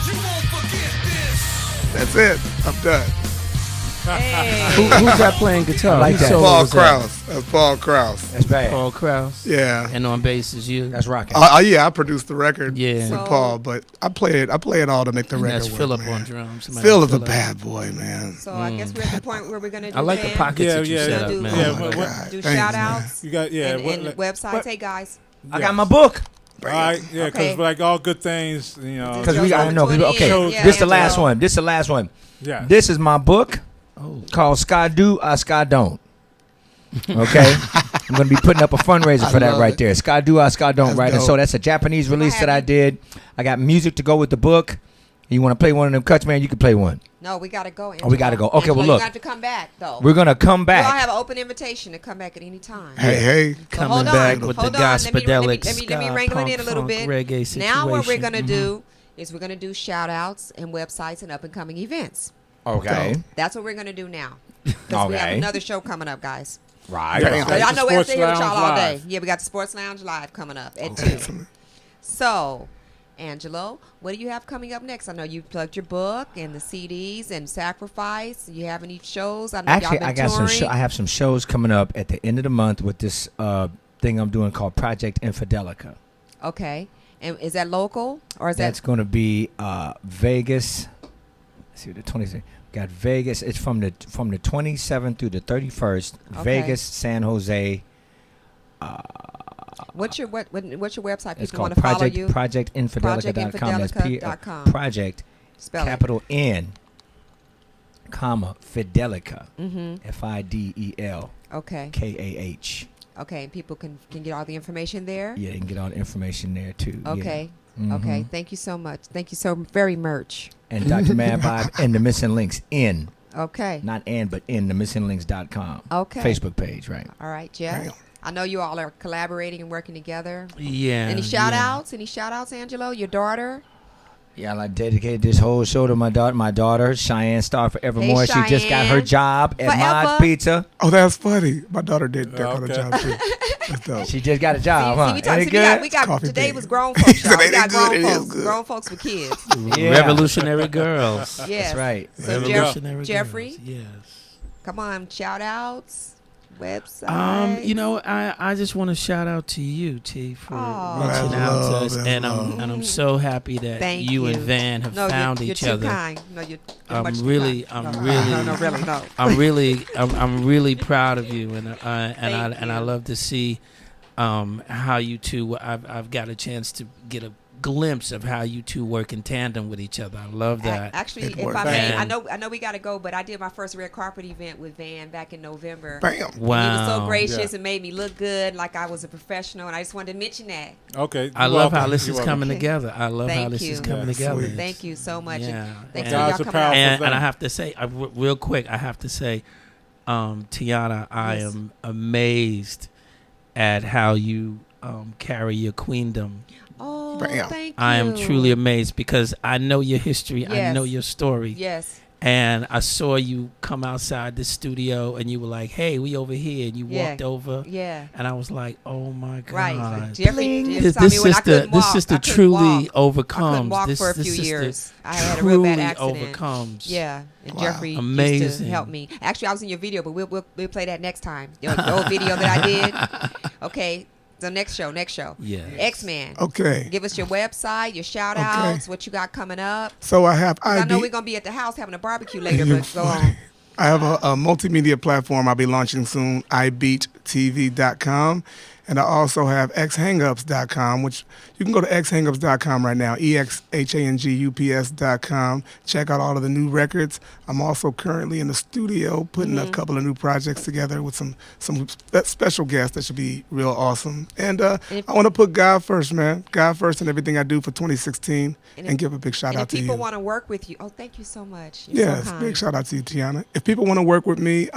[SPEAKER 8] You won't forget this.
[SPEAKER 5] That's it. I'm done.
[SPEAKER 3] Hey.
[SPEAKER 6] Who's that playing guitar?
[SPEAKER 4] I like
[SPEAKER 6] Whose
[SPEAKER 4] that.
[SPEAKER 6] solo
[SPEAKER 5] Paul
[SPEAKER 6] was that?
[SPEAKER 5] Krause. That's Paul Krause.
[SPEAKER 4] That's bad.
[SPEAKER 6] Paul Krause.
[SPEAKER 5] Yeah.
[SPEAKER 6] And on bass is you.
[SPEAKER 4] That's rocking.
[SPEAKER 5] Yeah, I produced the record
[SPEAKER 6] Yeah.
[SPEAKER 5] with
[SPEAKER 3] So-
[SPEAKER 5] Paul, but I play it all to make the
[SPEAKER 6] And
[SPEAKER 5] record
[SPEAKER 6] that's
[SPEAKER 5] work,
[SPEAKER 6] Philip
[SPEAKER 5] man.
[SPEAKER 6] on drums. Somebody
[SPEAKER 5] Phil is a
[SPEAKER 6] Phillip.
[SPEAKER 5] bad boy, man.
[SPEAKER 3] So I guess we're at the point where we're gonna do.
[SPEAKER 6] I like the
[SPEAKER 3] Van.
[SPEAKER 6] pockets that you
[SPEAKER 2] Yeah,
[SPEAKER 6] set
[SPEAKER 2] yeah.
[SPEAKER 6] up,
[SPEAKER 3] Do,
[SPEAKER 6] man.
[SPEAKER 2] Yeah,
[SPEAKER 5] Oh, my
[SPEAKER 2] what-
[SPEAKER 5] God.
[SPEAKER 3] do
[SPEAKER 5] Thanks,
[SPEAKER 3] shout
[SPEAKER 5] man.
[SPEAKER 3] outs
[SPEAKER 2] You got
[SPEAKER 3] and websites. Hey guys.
[SPEAKER 4] I got my book.
[SPEAKER 2] All right, yeah, because
[SPEAKER 3] Okay.
[SPEAKER 2] like all good things, you know.
[SPEAKER 4] Because we got to know. Okay,
[SPEAKER 2] Yeah,
[SPEAKER 4] this is the last
[SPEAKER 3] Angelo.
[SPEAKER 4] one. This is the last one.
[SPEAKER 2] Yeah.
[SPEAKER 4] This is my book
[SPEAKER 6] Oh.
[SPEAKER 4] called Sky Do, I Sky Don't. Okay? I'm going to be putting up a fundraiser for that
[SPEAKER 5] love
[SPEAKER 4] right
[SPEAKER 5] it.
[SPEAKER 4] there. Sky Do, I Sky Don't,
[SPEAKER 5] That's
[SPEAKER 4] right? And
[SPEAKER 5] dope.
[SPEAKER 4] so that's a Japanese release that I
[SPEAKER 3] have
[SPEAKER 4] did. I got music to go with the book. You want to play one of them cuts, man? You can play one.
[SPEAKER 3] No, we gotta go.
[SPEAKER 4] Oh, we gotta go. Okay,
[SPEAKER 3] Angelo,
[SPEAKER 4] well,
[SPEAKER 3] you
[SPEAKER 4] look.
[SPEAKER 3] have to come back though.
[SPEAKER 4] We're going to come
[SPEAKER 3] You all
[SPEAKER 4] back.
[SPEAKER 3] have an open invitation to come back at any time.
[SPEAKER 5] Hey.
[SPEAKER 3] So
[SPEAKER 6] Coming
[SPEAKER 3] hold on,
[SPEAKER 6] back with
[SPEAKER 3] hold
[SPEAKER 6] the
[SPEAKER 3] on.
[SPEAKER 6] gospedelic
[SPEAKER 3] Let me wrangle it in a little bit.
[SPEAKER 6] reggae situation.
[SPEAKER 3] Now what we're gonna do is we're gonna do shout outs and websites and up and coming events.
[SPEAKER 4] Okay.
[SPEAKER 3] That's what we're gonna do now. Because we have
[SPEAKER 4] Okay.
[SPEAKER 3] another show coming up, guys.
[SPEAKER 4] Right.
[SPEAKER 2] Yeah.
[SPEAKER 3] So y'all know we're
[SPEAKER 2] Sports
[SPEAKER 3] stay here with y'all
[SPEAKER 2] Lounge
[SPEAKER 3] all day.
[SPEAKER 2] Live.
[SPEAKER 3] Yeah, we got the Sports Lounge Live coming up at 2. So, Angelo, what do you have coming up next? I know you plugged your book and the CDs and Sacrifice. You have any shows? I know
[SPEAKER 4] Actually,
[SPEAKER 3] y'all
[SPEAKER 4] I
[SPEAKER 3] been
[SPEAKER 4] got some.
[SPEAKER 3] touring.
[SPEAKER 4] I have some shows coming up at the end of the month with this thing I'm doing called Project Infidelica.
[SPEAKER 3] Okay. And is that local or is
[SPEAKER 4] That's going to be Vegas. Let's see, the 26th. Got Vegas. It's from the 27th through the 31st.
[SPEAKER 3] Okay.
[SPEAKER 4] Vegas, San Jose.
[SPEAKER 3] what's your what's your website?
[SPEAKER 4] It's
[SPEAKER 3] People want
[SPEAKER 4] called
[SPEAKER 3] to follow you.
[SPEAKER 4] projectinfidelica.com. That's
[SPEAKER 3] Projectinfidelica.com.
[SPEAKER 4] Project
[SPEAKER 3] Spell
[SPEAKER 4] capital N, comma Fidelica.
[SPEAKER 3] Mm-hmm.
[SPEAKER 4] FIDEL
[SPEAKER 3] Okay.
[SPEAKER 4] KAH.
[SPEAKER 3] Okay. And people can get all the information there.
[SPEAKER 4] Yeah, you can get all the information there too. yeah.
[SPEAKER 3] Okay.
[SPEAKER 4] Mhm.
[SPEAKER 3] Okay. Thank you so much. Thank you so very much.
[SPEAKER 4] And Dr. Mad Vibe and the Missing Links in,
[SPEAKER 3] Okay.
[SPEAKER 4] not and, but in the missinglinks.com.
[SPEAKER 3] Okay.
[SPEAKER 4] Facebook page, right?
[SPEAKER 3] All right, Jeff.
[SPEAKER 5] Damn.
[SPEAKER 3] I know you all are collaborating and working together.
[SPEAKER 6] Yeah.
[SPEAKER 3] Any shout outs? Any shout outs, Angelo? Your daughter?
[SPEAKER 4] Yeah, I dedicated this whole show to my daughter, Cheyenne Star Forevermore.
[SPEAKER 3] Hey,
[SPEAKER 4] She just got her
[SPEAKER 3] Cheyenne.
[SPEAKER 4] job at
[SPEAKER 3] Forever.
[SPEAKER 4] Mod's Pizza.
[SPEAKER 5] Oh, that's funny. My daughter did that kind of
[SPEAKER 2] Okay.
[SPEAKER 5] job too. That's dope.
[SPEAKER 4] She just got a job, huh?
[SPEAKER 3] See, we, talk,
[SPEAKER 4] Ain't
[SPEAKER 3] see,
[SPEAKER 4] it good?
[SPEAKER 3] we got
[SPEAKER 5] Coffee
[SPEAKER 3] today
[SPEAKER 5] bean.
[SPEAKER 3] was grown folks, y'all. We
[SPEAKER 5] Ain't it
[SPEAKER 3] got
[SPEAKER 5] good?
[SPEAKER 3] grown
[SPEAKER 5] It is
[SPEAKER 3] folks.
[SPEAKER 5] good.
[SPEAKER 3] Grown folks with kids.
[SPEAKER 4] Yeah.
[SPEAKER 6] Revolutionary Girls.
[SPEAKER 3] Yes.
[SPEAKER 4] That's right.
[SPEAKER 3] So
[SPEAKER 6] Revolutionary
[SPEAKER 3] Jeffrey,
[SPEAKER 6] Girls. Yes.
[SPEAKER 3] come on, shout outs, website.
[SPEAKER 6] You know, I just want to shout out to you, T, for
[SPEAKER 3] Aw.
[SPEAKER 6] reaching
[SPEAKER 5] That's
[SPEAKER 6] out
[SPEAKER 5] love,
[SPEAKER 6] to us,
[SPEAKER 5] that's
[SPEAKER 6] and
[SPEAKER 5] love.
[SPEAKER 6] I'm so happy that
[SPEAKER 3] Thank
[SPEAKER 6] you and
[SPEAKER 3] you.
[SPEAKER 6] Van have
[SPEAKER 3] no,
[SPEAKER 6] found
[SPEAKER 3] you're
[SPEAKER 6] each
[SPEAKER 3] too
[SPEAKER 6] other.
[SPEAKER 3] kind. No, you're
[SPEAKER 6] I'm
[SPEAKER 3] much too
[SPEAKER 6] really,
[SPEAKER 3] kind.
[SPEAKER 6] I'm
[SPEAKER 3] No,
[SPEAKER 6] really,
[SPEAKER 3] no, really, no.
[SPEAKER 6] I'm really proud of you, and I
[SPEAKER 3] you.
[SPEAKER 6] love to see how you two. I've got a chance to get a glimpse of how you two work in tandem with each other. I love that.
[SPEAKER 3] Actually,
[SPEAKER 5] It
[SPEAKER 3] if
[SPEAKER 5] works.
[SPEAKER 3] I may, I
[SPEAKER 6] And-
[SPEAKER 3] know we got to go, but I did my first red carpet event with Van back in November.
[SPEAKER 5] Bam.
[SPEAKER 3] He was
[SPEAKER 6] Wow.
[SPEAKER 3] so gracious
[SPEAKER 2] Yeah.
[SPEAKER 3] and made me look good, like I was a professional, and I just wanted to mention that.
[SPEAKER 2] Okay.
[SPEAKER 6] I
[SPEAKER 2] you're
[SPEAKER 6] love
[SPEAKER 2] welcome.
[SPEAKER 6] how this
[SPEAKER 2] You're
[SPEAKER 6] is
[SPEAKER 2] welcome.
[SPEAKER 6] coming together. I love how
[SPEAKER 3] Thank
[SPEAKER 6] this
[SPEAKER 3] you.
[SPEAKER 6] is coming
[SPEAKER 5] Yeah,
[SPEAKER 6] together.
[SPEAKER 5] sweet.
[SPEAKER 3] Thank you so much.
[SPEAKER 6] Yeah.
[SPEAKER 3] And thanks
[SPEAKER 6] And-
[SPEAKER 3] for y'all
[SPEAKER 2] God's a
[SPEAKER 3] coming
[SPEAKER 2] powerful
[SPEAKER 3] out.
[SPEAKER 2] thing.
[SPEAKER 6] And I have to say, real quick, I have to say, Tiana, I
[SPEAKER 3] Yes.
[SPEAKER 6] am amazed at how you carry your queendom.
[SPEAKER 3] Oh,
[SPEAKER 5] Bam.
[SPEAKER 3] thank you.
[SPEAKER 6] I am truly amazed because I know your history. I
[SPEAKER 3] Yes.
[SPEAKER 6] know your story.
[SPEAKER 3] Yes.
[SPEAKER 6] And I saw you come outside the studio and you were like, hey, we over here. And you
[SPEAKER 3] Yeah.
[SPEAKER 6] walked over.
[SPEAKER 3] Yeah.
[SPEAKER 6] And I was like, oh my God.
[SPEAKER 3] Right. Jeffrey
[SPEAKER 6] This,
[SPEAKER 3] told me
[SPEAKER 6] this
[SPEAKER 3] when I
[SPEAKER 6] sister,
[SPEAKER 3] couldn't
[SPEAKER 6] this
[SPEAKER 3] walk,
[SPEAKER 6] sister
[SPEAKER 3] I couldn't
[SPEAKER 6] truly
[SPEAKER 3] walk.
[SPEAKER 6] overcomes.
[SPEAKER 3] I couldn't walk
[SPEAKER 6] this,
[SPEAKER 3] for a
[SPEAKER 6] this
[SPEAKER 3] few
[SPEAKER 6] sister
[SPEAKER 3] years. I had a real bad
[SPEAKER 6] truly
[SPEAKER 3] accident.
[SPEAKER 6] overcomes.
[SPEAKER 3] Yeah, and
[SPEAKER 5] Wow.
[SPEAKER 3] Jeffrey used
[SPEAKER 6] Amazing.
[SPEAKER 3] to help me. Actually, I was in your video, but we'll play that next time. The old video that I did. Okay, so next show.
[SPEAKER 6] Yeah.
[SPEAKER 3] X-Man.
[SPEAKER 5] Okay.
[SPEAKER 3] Give us your website, your shout outs, what you got coming up.
[SPEAKER 5] So I have
[SPEAKER 3] 'Cause I know
[SPEAKER 5] IB.
[SPEAKER 3] we're gonna be at the house having a barbecue later, but go on.
[SPEAKER 5] I have a multimedia platform I'll be launching soon, ibeattv.com. And I also have xhangups.com, which you can go to xhangups.com right now, exhangups.com. Check out all of the new records. I'm also currently in the studio putting a couple of new projects together with some special guests that should be real awesome. And I want to put God first, man. God first in everything I do for 2016 and give a big shout
[SPEAKER 3] And
[SPEAKER 5] out
[SPEAKER 3] if
[SPEAKER 5] to you.
[SPEAKER 3] people want to work with you, thank you so much. You're
[SPEAKER 5] Yes,
[SPEAKER 3] so kind.
[SPEAKER 5] big shout out to you, Tiana. If people want to work with me,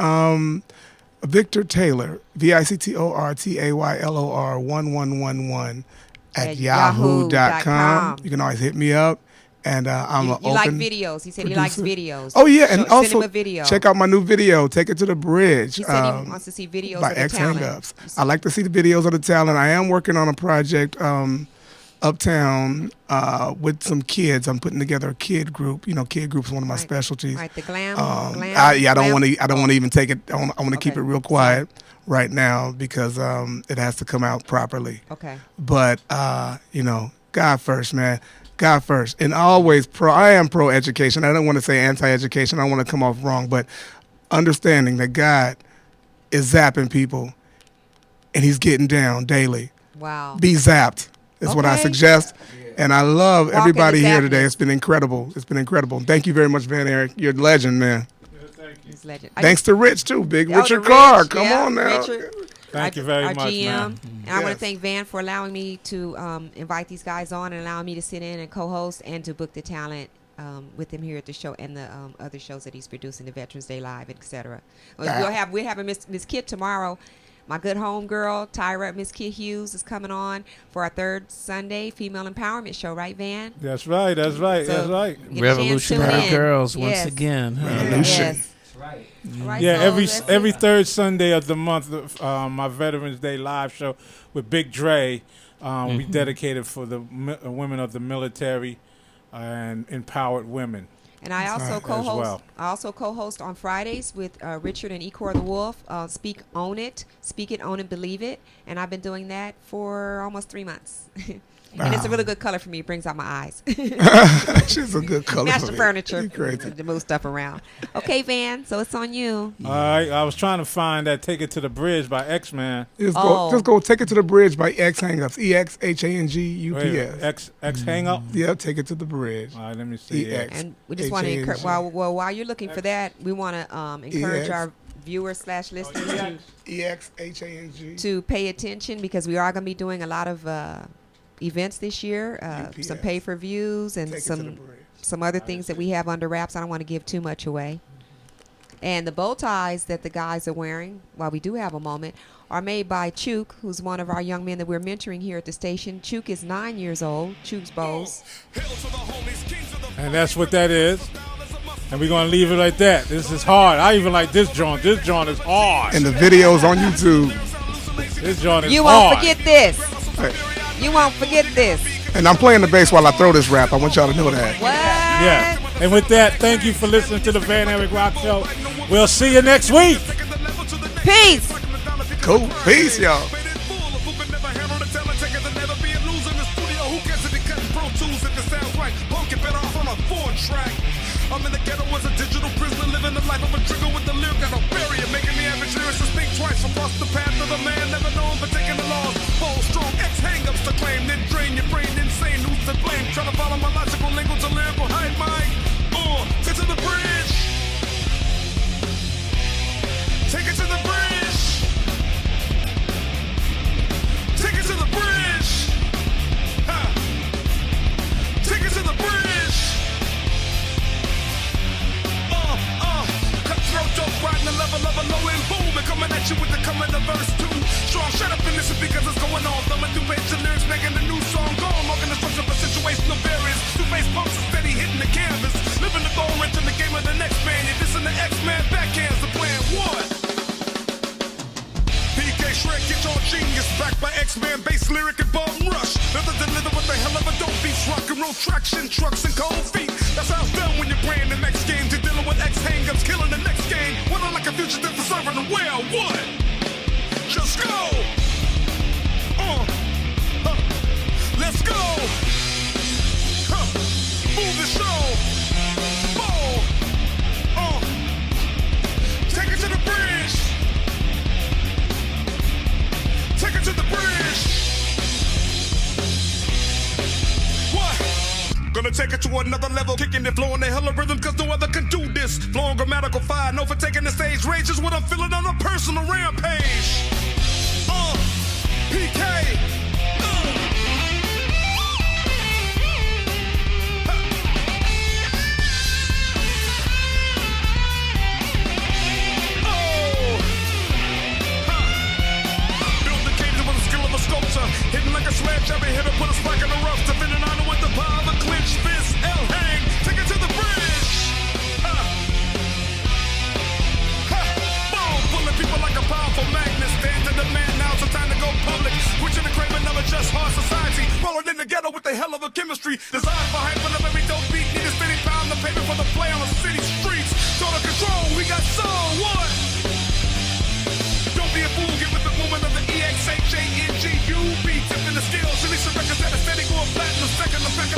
[SPEAKER 5] Victor Taylor, VictorTaylor 1111 at yahoo.com. You can always hit me up. And I'm
[SPEAKER 3] You
[SPEAKER 5] open
[SPEAKER 3] like videos. He said he likes
[SPEAKER 5] producer.
[SPEAKER 3] videos.
[SPEAKER 5] Oh, yeah. And
[SPEAKER 3] Send
[SPEAKER 5] also,
[SPEAKER 3] him a video.
[SPEAKER 5] check out my new video, Take It to the Bridge.
[SPEAKER 3] He said he wants to see videos
[SPEAKER 5] by
[SPEAKER 3] of the
[SPEAKER 5] X
[SPEAKER 3] talent.
[SPEAKER 5] Hangups. I like to see the videos of the talent. I am working on a project uptown with some kids. I'm putting together a kid group. You know, kid group's one of my specialties.
[SPEAKER 3] Right, the glam.
[SPEAKER 5] I don't want to even take it. I want to keep
[SPEAKER 3] Okay.
[SPEAKER 5] it real quiet right now because it has to come out properly.
[SPEAKER 3] Okay.
[SPEAKER 5] But God first, man. God first, and always I am pro education. I don't want to say anti-education. I don't want to come off wrong, but understanding that God is zapping people, and He's getting down daily.
[SPEAKER 3] Wow.
[SPEAKER 5] Be zapped is what I
[SPEAKER 3] Okay.
[SPEAKER 5] suggest. And I love
[SPEAKER 3] Walk in
[SPEAKER 5] everybody
[SPEAKER 3] the
[SPEAKER 5] here
[SPEAKER 3] zappness.
[SPEAKER 5] today. It's been incredible. It's been incredible. Thank you very much, Van Eric. You're a legend, man.
[SPEAKER 3] He's legend.
[SPEAKER 5] Thanks to Rich too, Big
[SPEAKER 3] Oh,
[SPEAKER 5] Richard
[SPEAKER 3] the
[SPEAKER 5] Carr.
[SPEAKER 3] Rich,
[SPEAKER 5] Come
[SPEAKER 3] yeah,
[SPEAKER 5] on now.
[SPEAKER 3] Richard.
[SPEAKER 2] Thank you very
[SPEAKER 3] our
[SPEAKER 2] much,
[SPEAKER 3] GM.
[SPEAKER 2] man.
[SPEAKER 3] And I want
[SPEAKER 5] Yes.
[SPEAKER 3] to thank Van for allowing me to invite these guys on and allowing me to sit in and co-host and to book the talent with him here at the show and the other shows that he's producing, the Veterans Day Live, etc. We're having Miss Kit tomorrow. My good homegirl, Tyra, Miss Kit Hughes, is coming on for our third Sunday female empowerment show, right, Van?
[SPEAKER 2] That's right. That's right.
[SPEAKER 3] So,
[SPEAKER 2] that's right.
[SPEAKER 3] get a chance to
[SPEAKER 6] Revolutionary
[SPEAKER 3] tune in.
[SPEAKER 6] Girls
[SPEAKER 3] Yes.
[SPEAKER 6] once again. Huh?
[SPEAKER 5] Revolution.
[SPEAKER 3] Yes. All right,
[SPEAKER 2] Yeah,
[SPEAKER 3] so
[SPEAKER 2] every
[SPEAKER 3] that's
[SPEAKER 2] every
[SPEAKER 3] it.
[SPEAKER 2] third Sunday of the month, my Veterans Day live show with Big Dre, we dedicated for the women of the military and empowered women.
[SPEAKER 3] And I also
[SPEAKER 2] As
[SPEAKER 3] co-host.
[SPEAKER 2] well.
[SPEAKER 3] I also co-host on Fridays with Richard and Ecor the Wolf. Speak It, Own It, Believe It, and I've been doing that for almost 3 months. And it's a really good color for me. It brings out my eyes.
[SPEAKER 5] She's a good color.
[SPEAKER 3] Match
[SPEAKER 5] for
[SPEAKER 3] the
[SPEAKER 5] me.
[SPEAKER 3] furniture
[SPEAKER 5] You crazy.
[SPEAKER 3] to move stuff around. Okay, Van. So it's on you.
[SPEAKER 2] All right, I was trying to find that "Take It to the Bridge" by X-Man.
[SPEAKER 5] Just
[SPEAKER 3] Oh.
[SPEAKER 5] go. Take It to the Bridge by X Hangups. EXHANGUPS.
[SPEAKER 2] X hang up.
[SPEAKER 5] Yeah, Take It to the Bridge.
[SPEAKER 2] All right, let me see.
[SPEAKER 5] EX.
[SPEAKER 3] And we just want to encourage. While you're looking for that, we want to encourage
[SPEAKER 5] EX.
[SPEAKER 3] our viewers/listeners to
[SPEAKER 5] EXHANG.
[SPEAKER 3] to pay attention because we are going to be doing a lot of events this year, some
[SPEAKER 5] UPS.
[SPEAKER 3] pay-per-views and
[SPEAKER 5] Take It to the
[SPEAKER 3] some
[SPEAKER 5] Bridge.
[SPEAKER 3] other things that we have under wraps. I don't want to give too much away. And the bow ties that the guys are wearing, while we do have a moment, are made by Chook, who's one of our young men that we're mentoring here at the station. Chook is 9 years old. Chook's bows.
[SPEAKER 2] And that's what that is. And we're gonna leave it like that. This is hard. I even like this joint. This joint is hard.
[SPEAKER 5] And the videos on YouTube.
[SPEAKER 2] This joint is
[SPEAKER 3] You
[SPEAKER 2] hard.
[SPEAKER 3] won't forget this.
[SPEAKER 5] Hey,
[SPEAKER 3] You won't forget this.
[SPEAKER 5] and I'm playing the bass while I throw this rap. I want y'all to know that.
[SPEAKER 3] What?
[SPEAKER 2] Yeah. And with that, thank you for listening to the Van Eric Rock Show. We'll see you next week.
[SPEAKER 3] Peace.
[SPEAKER 5] Cool. Peace, y'all.
[SPEAKER 8] I'm in the ghetto as a digital prisoner, living the life of a trigger with the lyric and a barrier, making the average lyricist think twice. Across the path of a man never known for taking the laws. Bold, strong, X-hang-ups to claim, then drain your brain, insane, who's to blame? Trying to follow my logical lingo to lyrical hide mind. Take it to the bridge. Take it to the bridge. Take it to the bridge. Ha. Take it to the bridge. Cutthroat joke, riding the level of a low and boom, and coming at you with the coming of verse 2. Strong, shut up and listen because it's going on. Thumbing through zero traction, trucks and cold feet. That's how it's done when you're playing the next game. You're dealing with X-hang-ups, killing the next game. Running like a fugitive for serving the well. What? Just go. Let's go. Move the show. Take it to the bridge. Take it to the bridge. What? Gonna take it to another level, kicking and flowing the hell of rhythm, cause no other can do this. Flowing grammatical fire, no for taking the stage. Rage is what I'm feeling on a personal rampage. PK. Hitting like a sledgehammer, hit her, put a spike in the rough, defending honor with the power of a clenched fist. L-hang, take it to the bridge. Boom, pulling people like a powerful magnet. Stand to demand now, it's time to go public. Switching the craving of a just hard society. Rolling in the ghetto with the hell of a chemistry. Designed for hype, but every dope beat. Need a steady pound of payment for the play on the city streets. Total control, we got soul, what? Don't be a fool, get with the movement of the EXHANGUB. Tipping the scales, release a record that is steady, going platinum, second effect